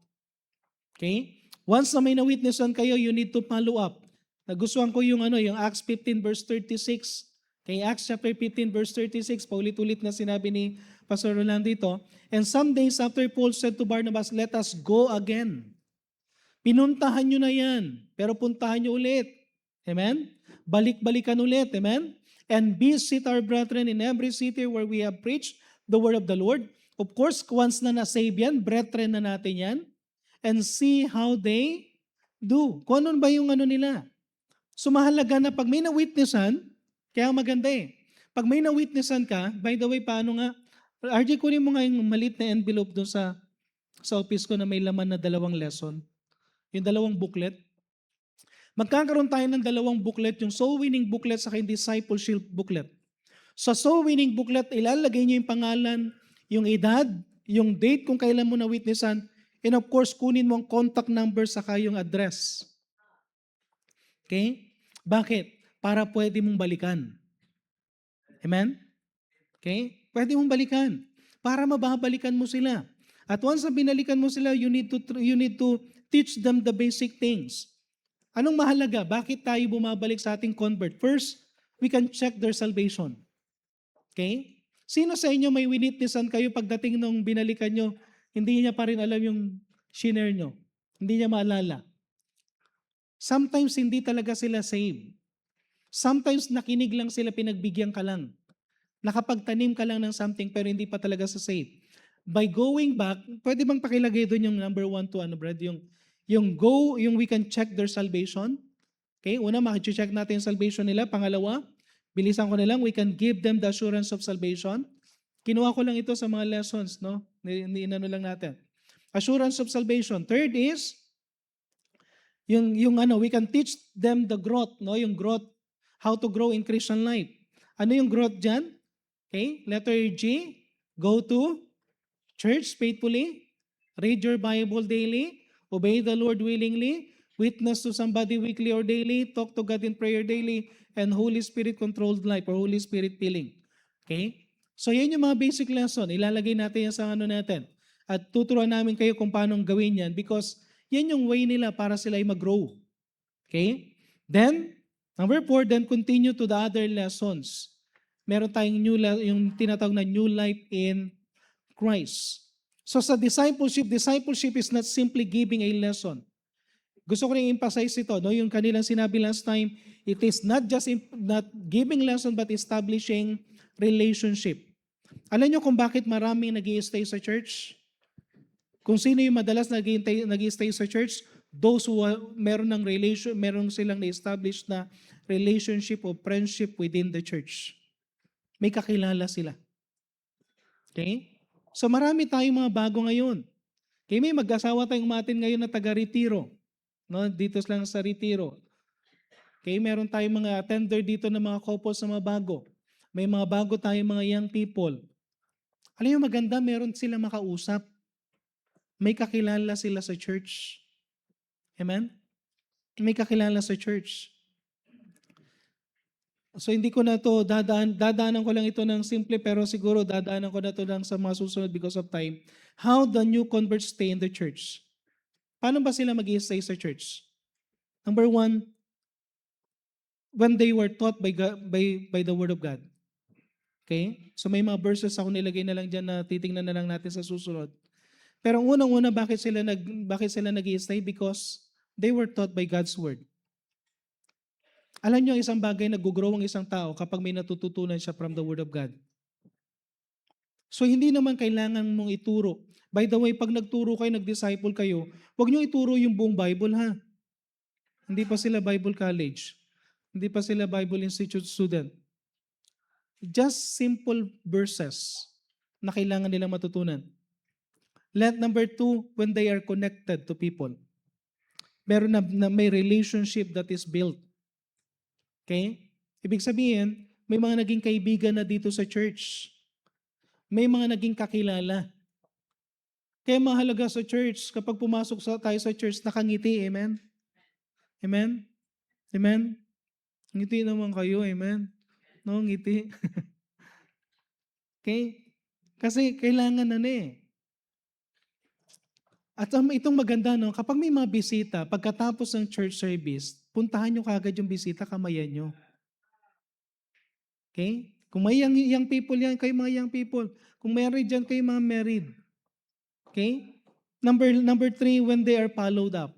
Okay? Once na may na-witnessan kayo, you need to follow up. Nagustuhan ko yung Acts 15 verse 36. Kay Acts chapter 15 verse 36, paulit-ulit na sinabi ni Pastor Rolando dito. And some days after Paul said to Barnabas, let us go again. Pinuntahan nyo na yan, pero puntahan nyo ulit. Amen? Balik-balikan ulit. Amen? And visit our brethren in every city where we have preached the word of the Lord. Of course, once na na-save yan, brethren na natin yan. And see how they do. Kung ano ba yung nila. So mahalaga na pag may na-witnessan, kaya maganda eh. Pag may na-witnessan ka, by the way, paano nga, RJ, kunin mo nga yung maliit na envelope doon sa office ko na may laman na 2 lesson. Yung 2 booklet. Magkakaroon tayo ng 2 booklet, yung soul winning booklet sa yung discipleship booklet. Sa soul winning booklet, ilalagay niyo yung pangalan, yung edad, yung date kung kailan mo na-witnessan, and of course, kunin mo ang contact number saka yung address. Okay? Bakit? Para pwede mong balikan. Amen? Okay? Pwede mong balikan. Para mababalikan mo sila. At once na binalikan mo sila, you need to teach them the basic things. Anong mahalaga? Bakit tayo bumabalik sa ating convert? First, we can check their salvation. Okay? Sino sa inyo may winitnessan kayo pagdating nung binalikan nyo, hindi niya pa rin alam yung shinare nyo. Hindi niya maalala. Sometimes hindi talaga sila saved. Sometimes nakinig lang sila, pinagbigyan ka lang. Nakapagtanim ka lang ng something pero hindi pa talaga sa saved. By going back, pwede bang pakilagay doon yung number 1 to Brad? Yung we can check their salvation. Okay, una, maki-check natin yung salvation nila. Pangalawa, bilisan ko na lang, we can give them the assurance of salvation. Kinuha ko lang ito sa mga lessons, no? Inano lang natin. Assurance of salvation. Third is, we can teach them the growth, no? Yung growth, how to grow in Christian life. Ano yung growth dyan? Okay, letter G, go to church faithfully, read your Bible daily, obey the Lord willingly, witness to somebody weekly or daily, talk to God in prayer daily, and Holy Spirit-controlled life or Holy Spirit filling. Okay? So yan yung mga basic lesson. Ilalagay natin yan sa natin. At tuturuan namin kayo kung paano gawin yan because yan yung way nila para sila ay mag-grow. Okay? Then, number 4, then continue to the other lessons. Meron tayong yung tinatawag na new life in Christ. So sa discipleship is not simply giving a lesson. Gusto ko rin emphasize ito, no? Yung kanilang sinabi last time, it is not just not giving lesson but establishing relationship. Alam nyo kung bakit maraming nag-i-stay sa church? Kung sino yung madalas nag-i-stay sa church, those who meron silang na-establish na relationship o friendship within the church. May kakilala sila. Okay? So marami tayong mga bago ngayon. Okay, may mag-asawa tayong umatin ngayon na taga-retiro. No, dito lang sa retiro. Okay, meron tayong mga attender dito ng mga couples na mga bago. May mga bago tayong mga young people. Alam niyo maganda, meron sila makausap. May kakilala sila sa church. Amen? May kakilala sa church. So hindi ko na to dadaanan ko lang ito ng simple pero siguro dadaanan ko na to lang sa mga susunod because of time. How the new converts stay in the church? Paano ba sila mag-stay sa church? Number one, when they were taught by, by the Word of God. Okay? So may mga verses ako nilagay na lang dyan na titingnan na lang natin sa susunod. Pero unang-una, bakit sila nag-stay? Because they were taught by God's Word. Alam niyo, isang bagay, nag-grow ang isang tao kapag may natututunan siya from the Word of God. So hindi naman kailangan mong ituro. By the way, pag nagturo kayo, nag-disciple kayo, huwag niyo ituro yung buong Bible ha. Hindi pa sila Bible College. Hindi pa sila Bible Institute student. Just simple verses na kailangan nilang matutunan. Number two, when they are connected to people. Meron na may relationship that is built. Okay? Ibig sabihin, may mga naging kaibigan na dito sa church. May mga naging kakilala. Kaya mahalaga sa church, kapag pumasok tayo sa church, nakangiti. Amen? Amen? Amen? Ngiti naman kayo. Amen? No, ngiti. Okay? Kasi kailangan na eh. At itong maganda, no, kapag may mga bisita, pagkatapos ng church service, puntahan nyo kagad yung bisita, kamayan nyo. Okay? Kung may young people yan, kayo mga young people. Kung married dyan, kayo mga married. Okay? Number three, when they are followed up.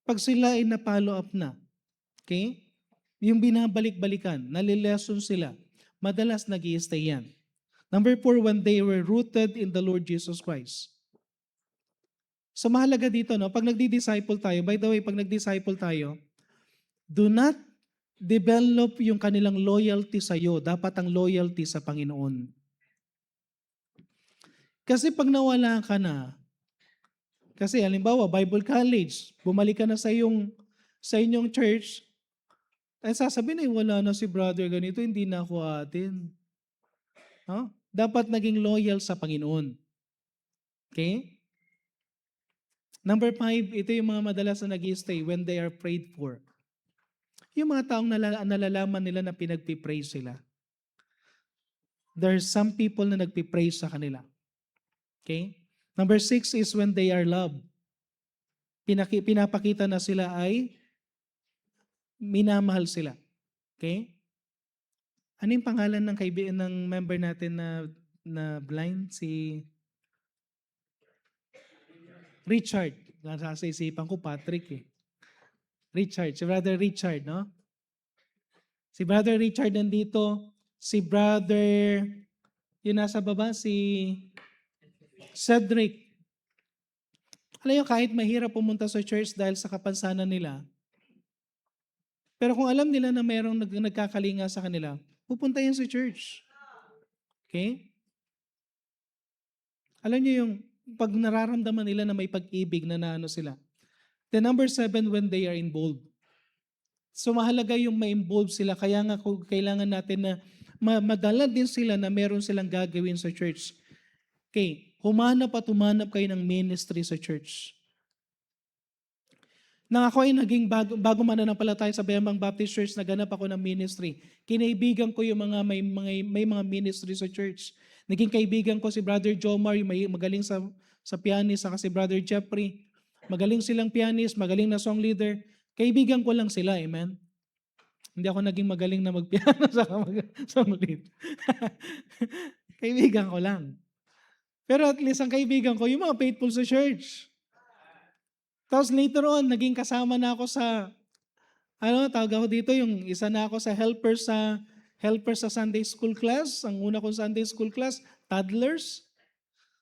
Pag sila ay na-follow up na, okay? Yung binabalik-balikan, nalilesson sila, madalas nag-i-stay yan. Number four, when they were rooted in the Lord Jesus Christ. So mahalaga dito, no? Pag nagdi-disciple tayo, by the way, pag nag-disciple tayo, do not develop yung kanilang loyalty sa iyo. Dapat ang loyalty sa Panginoon. Kasi pag nawala ka na, kasi halimbawa, Bible College, bumalik ka na sa inyong church, ay sasabihin ay wala na si brother ganito, hindi na ako atin. Huh? Dapat naging loyal sa Panginoon. Okay? Number five, ito yung mga madalas na nag-i-stay when they are prayed for. Yung mga taong nalalaman nila na pinagpipraise sila. There's some people na nagpipraise sa kanila. Okay? Number six is when they are loved. Pinapakita na sila ay minamahal sila. Okay? Ano yung pangalan ng kaibigan ng member natin na blind? Si Richard. Nasa isipan ko, Patrick eh. Richard, si Brother Richard, no? Si Brother Richard nandito. Si Brother, yun nasa baba, si Cedric. Alam nyo, kahit mahirap pumunta sa church dahil sa kapansanan nila, pero kung alam nila na mayroong nagkakalinga sa kanila, pupunta yan sa church. Okay? Alam nyo yung pag nararamdaman nila na may pag-ibig na naano sila. The number seven, when they are involved. So mahalaga yung ma-involve sila. Kaya nga kailangan natin na madala din sila na meron silang gagawin sa church. Okay, humanap kayo ng ministry sa church. Nang ako ay naging bago mananampalataya sa Bayambang Baptist Church, naganap ako ng ministry. Kinaibigan ko yung may mga ministry sa church. Naging kaibigan ko si Brother Jomar, yung magaling sa pianist, saka si Brother Jeffrey. Magaling silang pianist, magaling na song leader. Kaibigan ko lang sila, amen? Hindi ako naging magaling na magpiano sa song lead. Kaibigan ko lang. Pero at least ang kaibigan ko, yung mga faithful sa church. Tapos later on, naging kasama na ako sa, tawag ako dito, yung isa na ako sa helper sa Sunday school class. Ang una kong Sunday school class, toddlers.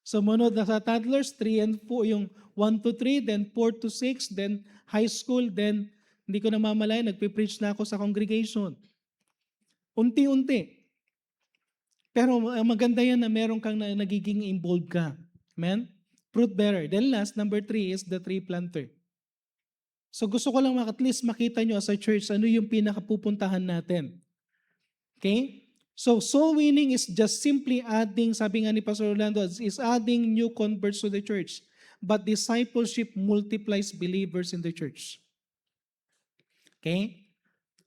Sumunod na sa toddlers, 3 and 4, yung 1 to 3, then 4 to 6, then high school, then hindi ko namamalay, nagpipreach na ako sa congregation. Unti-unti. Pero maganda yan na meron kang nagiging involved ka. Amen? Fruit bearer. Then last, number 3 is the tree planter. So gusto ko lang at least makita nyo as a church, ano yung pinakapupuntahan natin. Okay? So soul winning is just simply adding, sabi nga ni Pastor Orlando, is adding new converts to the church. But discipleship multiplies believers in the church. Okay?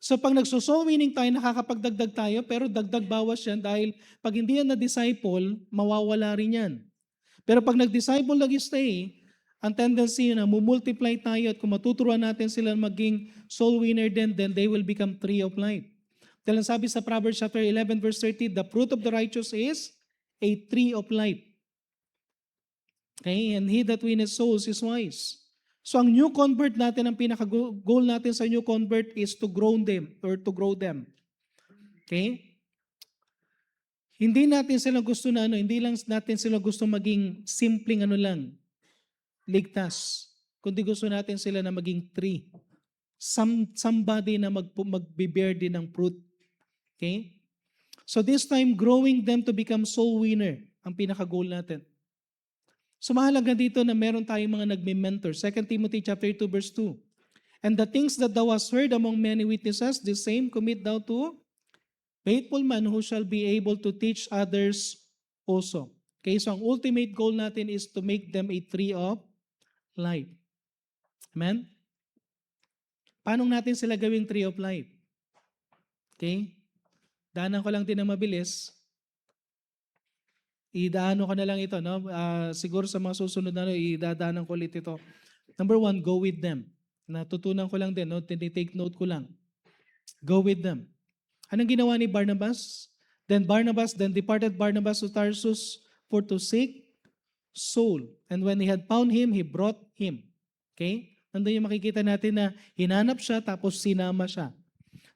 So pag nagso-soul winning tayo, nakakapagdagdag tayo, pero dagdag bawas yan dahil pag hindi yan na-disciple, mawawala rin yan. Pero pag nag-disciple nag-stay, ang tendency na mumultiply tayo at kung matuturuan natin sila maging soul winner din, then they will become tree of life. Dahil sabi sa Proverbs chapter 11 verse 30, the fruit of the righteous is a tree of life. Okay? And he that winneth souls is wise. So ang new convert natin, ang pinaka-goal natin sa new convert is to grow them or to grow them. Okay? Hindi natin sila gusto na hindi lang natin sila gusto maging simpleng lang, ligtas. Kundi gusto natin sila na maging tree. Somebody na magbe-bear din ng fruit. Okay? So this time, growing them to become soul winner, ang pinaka-goal natin. So mahalaga dito na meron tayong mga nagme-mentor. 2 Timothy chapter 2 verse 2. And the things that thou hast heard among many witnesses, the same commit thou to faithful man who shall be able to teach others also. Okay, so ang ultimate goal natin is to make them a tree of life. Amen? Paano natin sila gawing tree of life? Okay? Daanan ko lang din na mabilis. Idaano ko na lang ito, no? Siguro sa mga susunod na idadaanan ko ulit ito. Number 1, go with them. Natutunan ko lang din, no? Take note ko lang. Go with them. Anong ginawa ni Barnabas? Then departed Barnabas to Tarsus for to seek Saul. And when he had found him, he brought him. Okay? Nandun yung makikita natin na hinanap siya tapos sinama siya.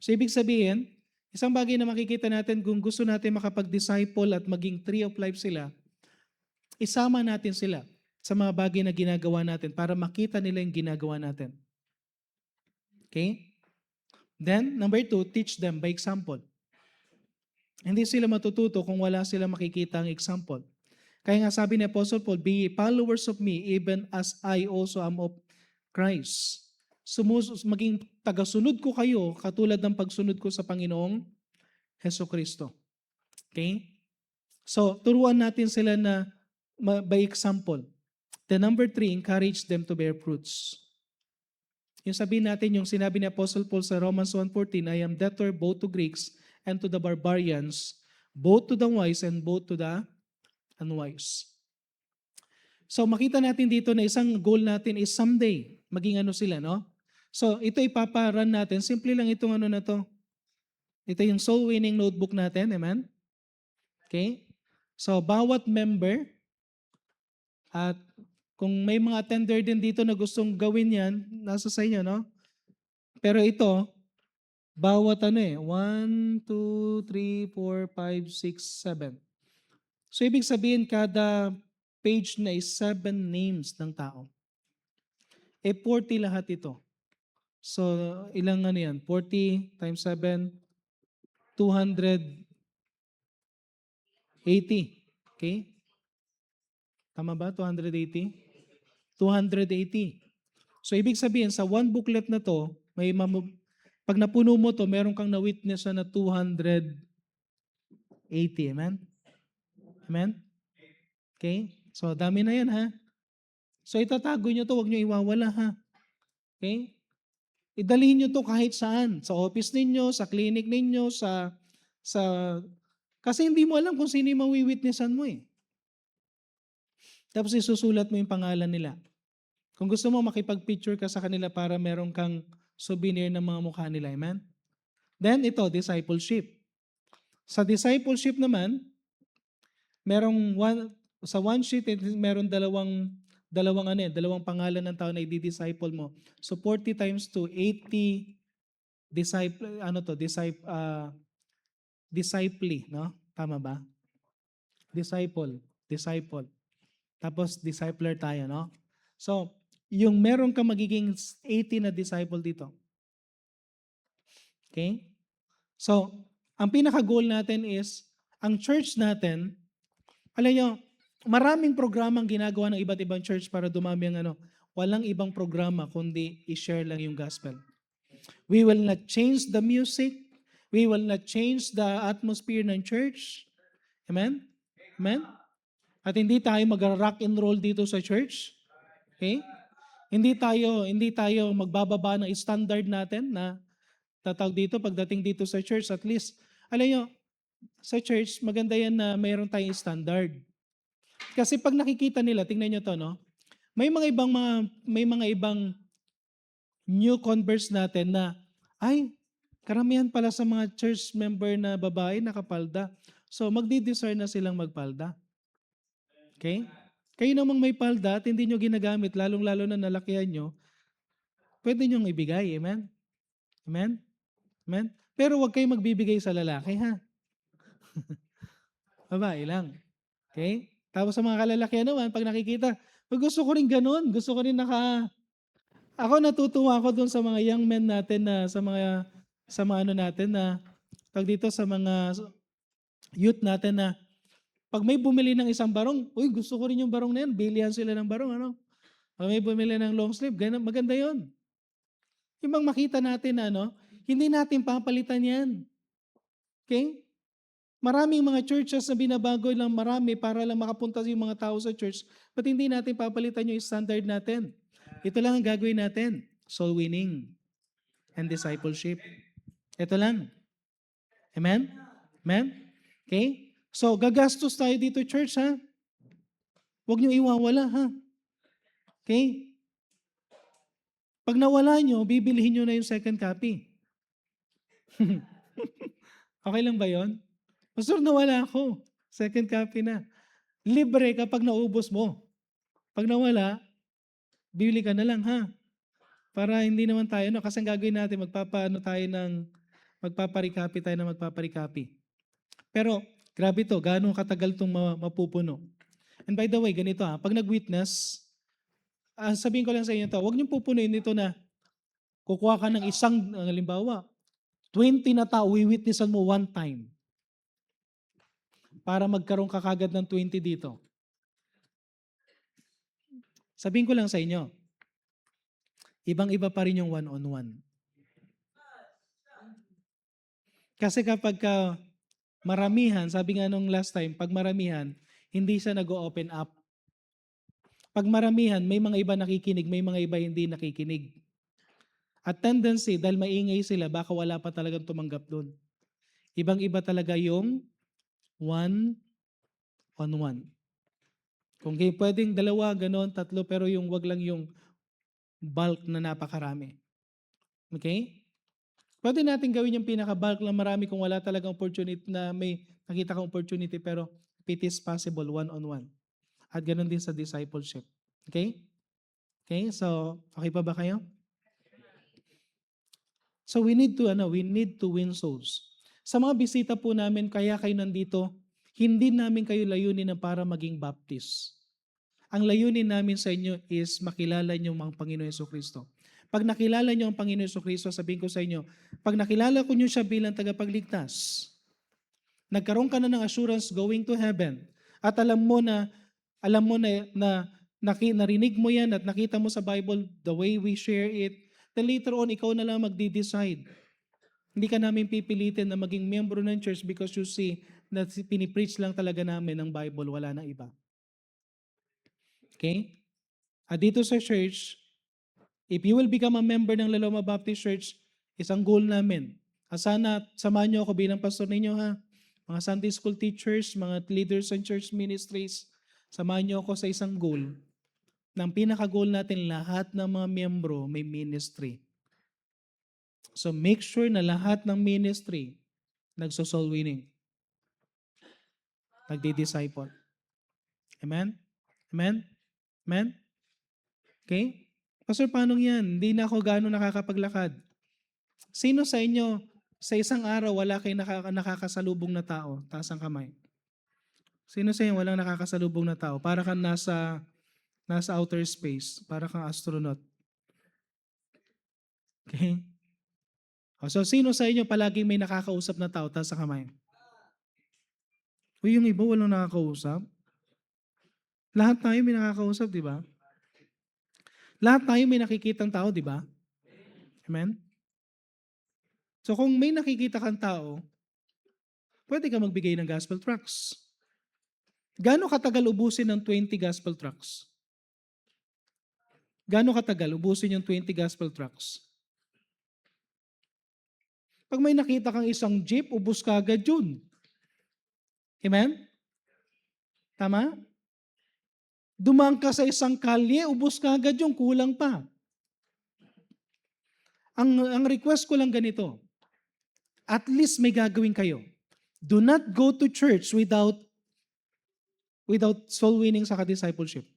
So ibig sabihin, isang bagay na makikita natin kung gusto natin makapag-disciple at maging tree of life sila, isama natin sila sa mga bagay na ginagawa natin para makita nila yung ginagawa natin. Okay? Then, number 2, teach them by example. Hindi sila matututo kung wala sila makikita ang example. Kaya nga sabi ni Apostle Paul, be followers of me even as I also am of Christ. Maging tagasunod ko kayo katulad ng pagsunod ko sa Panginoong Heso Kristo. Okay? So, turuan natin sila na by example. The number 3, encourage them to bear fruits. Yung sabihin natin, yung sinabi ni Apostle Paul sa Romans 1:14, I am debtor both to Greeks and to the barbarians, both to the wise and both to the unwise. So makita natin dito na isang goal natin is someday, maging sila, no? So ito ipaparan natin, simple lang itong na to. Ito yung soul winning notebook natin, amen? Okay? So bawat member, at kung may mga attender din dito na gustong gawin yan, nasa sa inyo, no? Pero ito, bawat 1, 2, 3, 4, 5, 6, 7. So ibig sabihin, kada page na is 7 names ng tao. 40 lahat ito. So ilang yan? 40 times 7, 280. Okay? Tama ba? 280? 280. So ibig sabihin, sa one booklet na to, pag napuno mo to, meron kang na-witness na 280. Amen? Amen? Okay? So dami na yan, ha? So itatago nyo to, huwag nyo iwawala, ha? Okay? Idalhin nyo to kahit saan. Sa office ninyo, sa clinic ninyo, kasi hindi mo alam kung sino yung mawiwitnessan mo eh. Tapos isusulat mo yung pangalan nila. Kung gusto mo, makipag-picture ka sa kanila para meron kang souvenir ng mga mukha nila. Amen? Then ito, discipleship. Sa discipleship naman, sa one sheet, meron dalawang pangalan ng tao na i-disciple mo. So 40 times 2, 80 disciple, no? Tama ba? Disciple. Tapos discipler tayo, no? So, yung meron ka magiging 80 na disciple dito. Okay? So, ang pinaka-goal natin is, ang church natin, alam nyo, maraming programang ginagawa ng iba't ibang church para dumami ang walang ibang programa kundi i-share lang yung gospel. We will not change the music. We will not change the atmosphere ng church. Amen? Amen? At hindi tayo mag-rock and roll dito sa church. Okay? Hindi tayo magbababa ng standard natin na tatawag dito pagdating dito sa church. At least, alam nyo, sa church, maganda yan na mayroon tayong standard. Kasi pag nakikita nila, tingnan nyo to, no? May mga ibang new converts natin na, ay, karamihan pala sa mga church member na babae nakapalda. So, magdi-discern na silang magpalda. Okay? Kayo namang may palda at hindi nyo ginagamit, lalong-lalo na nalakihan nyo, pwede nyong ibigay. Amen? Amen? Amen? Pero huwag kayong magbibigay sa lalaki, ha? Babae lang. Okay? Tapos sa mga kalalakihan naman, pag nakikita, gusto ko rin ganun. Gusto ko rin Ako natutuwa ako dun sa mga young men natin na sa mga ano natin na pag dito sa mga youth natin na pag may bumili ng isang barong, uy, gusto ko rin yung barong na yan. Bilihan sila ng barong, ano? Pag may bumili ng long sleeve, maganda yon. Yung bang makita natin na ano, hindi natin papalitan yan. Okay? Maraming mga churches na binabago lang marami para lang makapunta yung mga tao sa church, but hindi natin papalitan yung standard natin. Ito lang ang gagawin natin, soul winning and discipleship. Ito lang. Amen? Amen? Okay? So, gagastos tayo dito, church, ha? Huwag niyo iwawala, ha? Okay? Pag nawala nyo, bibilihin nyo na yung second copy. Okay lang ba yon? Pastor, nawala ako. Second copy na. Libre kapag naubos mo. Pag nawala, bibili ka na lang, ha? Para hindi naman tayo, no? Kasi ang gagawin natin, magpaparikapi tayo na magpaparikapi. Pero, grabe to, gaano katagal itong mapupuno. And by the way, ganito ha, pag nag-witness, sabihin ko lang sa inyo to, huwag niyong pupunuin ito na kukuha ka ng isang, halimbawa, 20 na tao, witnessan mo one time para magkaroon ka kagad ng 20 dito. Sabihin ko lang sa inyo, ibang-iba pa rin yung one-on-one. Kasi kapag maramihan, sabi nga nung last time, pag maramihan, hindi siya nag-open up. Pag maramihan, may mga iba nakikinig, may mga iba hindi nakikinig. At tendency, dahil maingay sila, baka wala pa talagang tumanggap doon. Ibang-iba talaga yung one-on-one. Kung pwedeng dalawa, ganon, tatlo, pero wag lang yung bulk na napakarami. Okay? Pwede natin gawin yung pinaka-bulk na marami kung wala talagang opportunity na may nakita kang opportunity, pero if it is possible, one-on-one. At ganon din sa discipleship. Okay? Okay? So, okay pa ba kayo? So we need to win souls. Sa mga bisita po namin, kaya kayo nandito, hindi namin kayo layunin na para maging baptist. Ang layunin namin sa inyo is makilala niyo ang Panginoon Jesucristo. Pag nakilala niyo ang Panginoon Jesucristo, sabihin ko sa inyo, pag nakilala ko niyo siya bilang tagapagligtas, nagkaroon ka na ng assurance going to heaven, at alam mo na narinig mo yan at nakita mo sa Bible the way we share it, then later on, ikaw na lang magdi-decide. Hindi ka namin pipilitin na maging membro ng church because you see na pinipreach lang talaga namin ng Bible, wala na iba. Okay? At dito sa church, if you will become a member ng Laloma Baptist Church, isang goal namin. Sana samahan niyo ako bilang pastor ninyo, ha? Mga Sunday school teachers, mga leaders and church ministries, samahan niyo ako sa isang goal. Nang pinaka-goal natin, lahat ng mga miyembro may ministry. So make sure na lahat ng ministry nagso-soul winning. Nagdi-disciple. Amen? Amen? Amen? Okay? Pastor, paano yan? Hindi na ako gaano nakakapaglakad. Sino sa inyo, sa isang araw, wala kayong nakakasalubong na tao? Taas ang kamay. Sino sa inyo walang nakakasalubong na tao? Para kang nasa outer space. Para kang astronaut. Okay? So, sino sa inyo palaging may nakakausap na tao? Taas ang kamay. Uy, yung iba walang nakakausap. Lahat tayo may nakakausap, di ba? Lahat tayo may nakikitang tao, di ba? Amen? So kung may nakikita kang tao, pwede ka magbigay ng gospel tracts. Gaano katagal ubusin ng 20 gospel tracts? Gaano katagal ubusin yung 20 gospel tracts? Pag may nakita kang isang jeep, ubus ka agad yun. Amen? Tama? Dumaan ka sa isang kalye, ubus ka agad yung kulang pa. Ang request ko lang ganito, at least may gagawin kayo. Do not go to church without soul winning sa discipleship.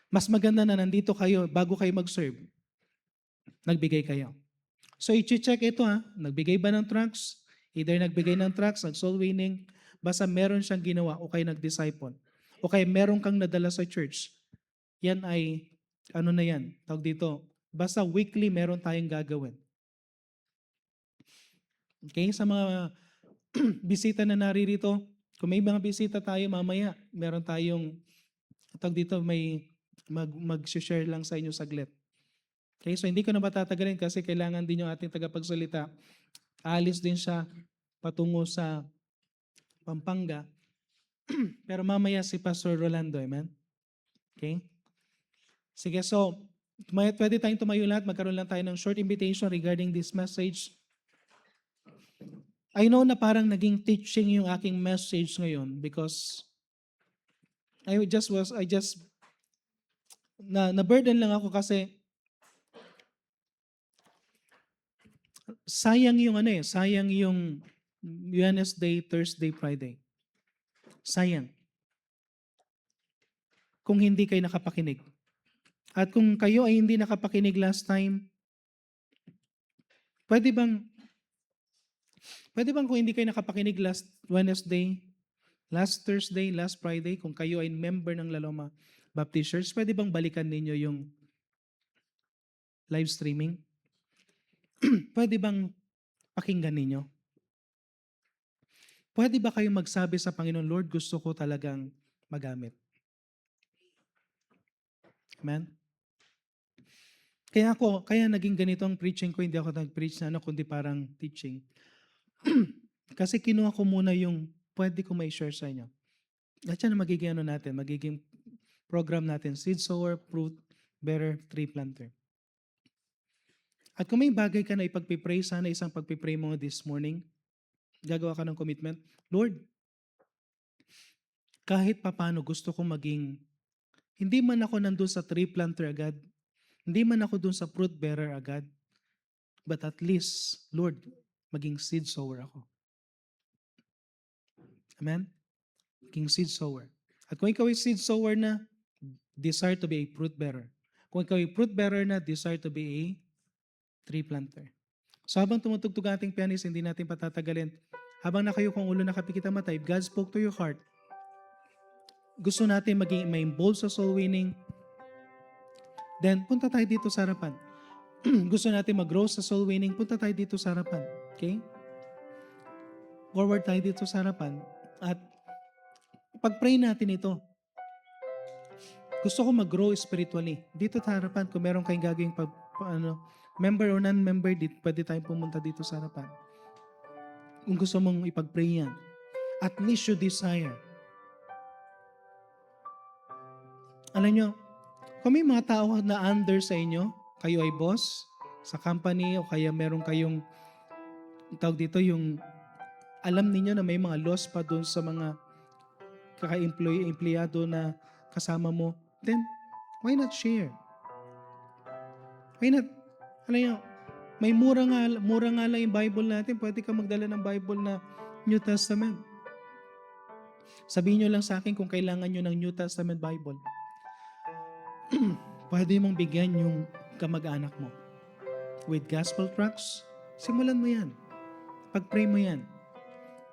Mas maganda na nandito kayo bago kayo mag-serve. Nagbigay kayo. So i-check ito nagbigay ba ng tracts? Either nagbigay ng tracts, nag-soul winning, basta meron siyang ginawa o kaya nag-disciple. O kaya meron kang nadala sa church. Yan ay, tawag dito, basta weekly meron tayong gagawin. Okay, sa mga bisita na naririto, kung may mga bisita tayo mamaya, meron tayong, tawag dito, may mag-share lang sa inyo saglit. Okay, so hindi ko na matatagalin kasi kailangan din yung ating tagapagsalita. Aalis din siya patungo sa Pampanga. Pero mamaya si Pastor Rolando, amen? Okay? Sige, so pwede tayong tumayo lahat, magkaroon lang tayo ng short invitation regarding this message. I know na parang naging teaching yung aking message ngayon because na-burden lang ako kasi sayang yung Wednesday, Thursday, Friday. Sayang. Kung hindi kayo nakapakinig. At kung kayo ay hindi nakapakinig last time, pwede bang kung hindi kayo nakapakinig last Wednesday, last Thursday, last Friday, kung kayo ay member ng Laloma Baptist Church, pwede bang balikan ninyo yung live streaming? Pwede bang pakinggan ninyo? Pwede ba kayo magsabi sa Panginoon, Lord, gusto ko talagang magamit? Amen? Kaya naging ganito ang preaching ko, hindi ako nag-preach na kundi parang teaching. Kasi kinuha ko muna yung pwede ko may share sa inyo. At yan ang magiging program natin, Seed Sower, Fruit Bearer, Tree Planter. At kung may bagay ka na ipagpipray, sana isang pagpipray mo this morning, gagawa ka ng commitment, Lord, kahit papano gusto kong maging, hindi man ako nandun sa tree planter agad, hindi man ako dun sa fruit bearer agad, but at least, Lord, maging seed sower ako. Amen? Maging seed sower. At kung ikaw ay seed sower na, desire to be a fruit bearer. Kung ikaw ay fruit bearer na, desire to be a tree planter. So habang tumutugtog ating pianist, hindi natin patatagalin. Habang nakayo kung ulo nakapikit ang mata, if God spoke to your heart, gusto natin maging may involved sa soul winning, then punta tayo dito sa harapan. Gusto natin mag-grow sa soul winning, punta tayo dito sa harapan. Okay? Forward tayo dito sa harapan. At pag-pray natin ito. Gusto ko mag-grow spiritually. Dito sa harapan, kung meron kayong gagawing member or non-member, pwede tayong pumunta dito sa harapan. Kung gusto mong ipag-pray yan. At least you desire. Alam nyo, kung may mga tao na under sa inyo, kayo ay boss sa company o kaya meron kayong tawag dito yung alam ninyo na may mga loss pa doon sa mga empleyado na kasama mo, then why not share? Why not? Alam nyo, may mura nga lang yung Bible natin. Pwede ka magdala ng Bible na New Testament. Sabihin nyo lang sa akin kung kailangan nyo ng New Testament Bible. Pwede mong bigyan yung kamag-anak mo. With gospel tracts, simulan mo yan. Pag-pray mo yan.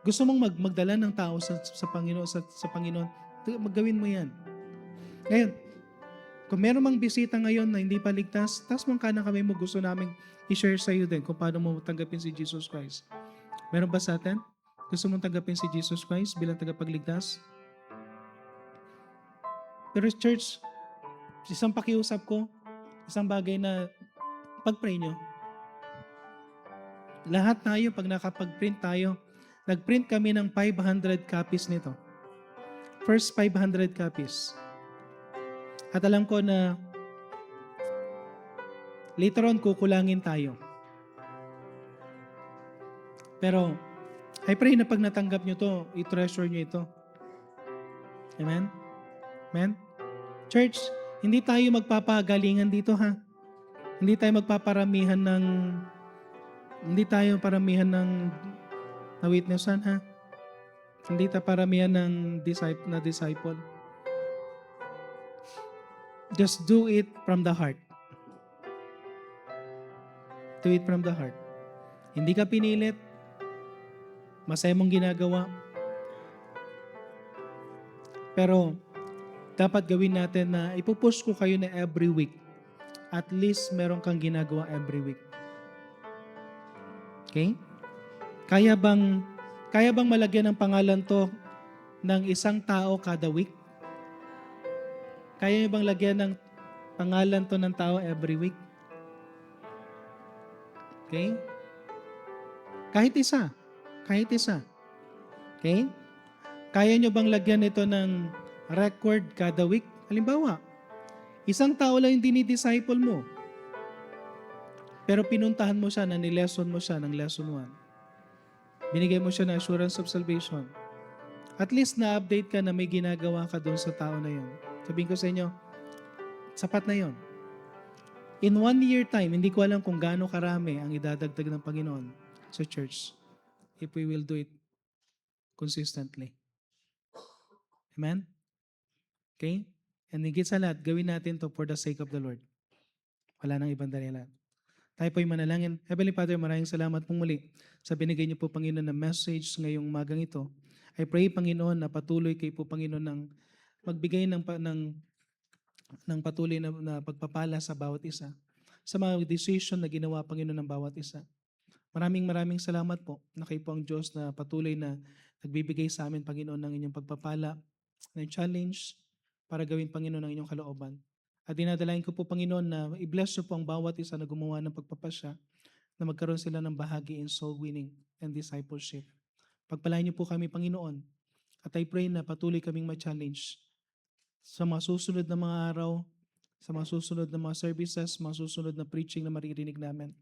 Gusto mong magdala ng tao sa Panginoon, sa Panginoon, maggawin mo yan. Ngayon, kung meron mang bisita ngayon na hindi pa ligtas, taas mong kanang kamay mo, gusto namin i-share sa iyo din kung paano mo tanggapin si Jesus Christ. Meron ba sa atin? Gusto mong tanggapin si Jesus Christ bilang tagapagligtas? Pero church, Isang pakiusap ko, isang bagay na pag-pray nyo. Lahat tayo, pag nakapag-print tayo, nag-print kami ng 500 copies nito. First 500 copies. At alam ko na later on, kukulangin tayo. Pero, I pray na pag natanggap nyo to, i-treasure nyo ito. Amen? Amen? Church, hindi tayo magpapagalingan dito ha. Hindi tayo magpaparamihan ng na witnessan ha. Hindi tayo paramihan ng disciple. Just do it from the heart. Do it from the heart. Hindi ka pinilit. Masaya mong ginagawa. Pero, dapat gawin natin na ipupush ko kayo na every week. At least meron kang ginagawa every week. Okay? Kaya bang malagyan ng pangalan to ng isang tao kada week? Kaya niyo bang lagyan ng pangalan to ng tao every week? Okay? Kahit isa. Okay? Kaya nyo bang lagyan ito ng record kada week? Halimbawa, isang tao lang yung dinidisciple mo. Pero pinuntahan mo siya, nilesson mo siya ng lesson 1. Binigay mo siya ng assurance of salvation. At least na-update ka na may ginagawa ka doon sa tao na yun. Sabihin ko sa inyo, sapat na yun. In 1 year time, hindi ko alam kung gaano karami ang idadagdag ng Panginoon sa church if we will do it consistently. Amen? Okay? And higit sa lahat, gawin natin to for the sake of the Lord. Wala nang ibang dahilan. Tayo po'y manalangin. Heavenly Father, maraming salamat pong muli sa binigay niyo po, Panginoon, na message ngayong magang ito. I pray, Panginoon, na patuloy kayo po, Panginoon, ng magbigay ng patuloy na pagpapala sa bawat isa. Sa mga decision na ginawa, Panginoon, ng bawat isa. Maraming salamat po na kayo po ang Diyos na patuloy na nagbibigay sa amin, Panginoon, ng inyong pagpapala, ng challenge para gawin, Panginoon, ang inyong kalooban. At dinadalain ko po, Panginoon, na i-bless niyo po ang bawat isa na gumawa ng pagpapasya na magkaroon sila ng bahagi in soul winning and discipleship. Pagpalain niyo po kami, Panginoon, at I pray na patuloy kaming ma-challenge sa mga susunod na mga araw, sa mga susunod na mga services, mga susunod na preaching na maririnig namin,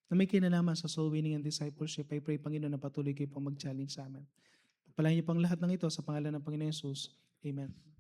na may kinalaman sa soul winning and discipleship. I pray, Panginoon, na patuloy kayo pong mag-challenge sa amin. Pagpalain niyo pang lahat ng ito sa pangalan ng Panginoon Yesus. Amen.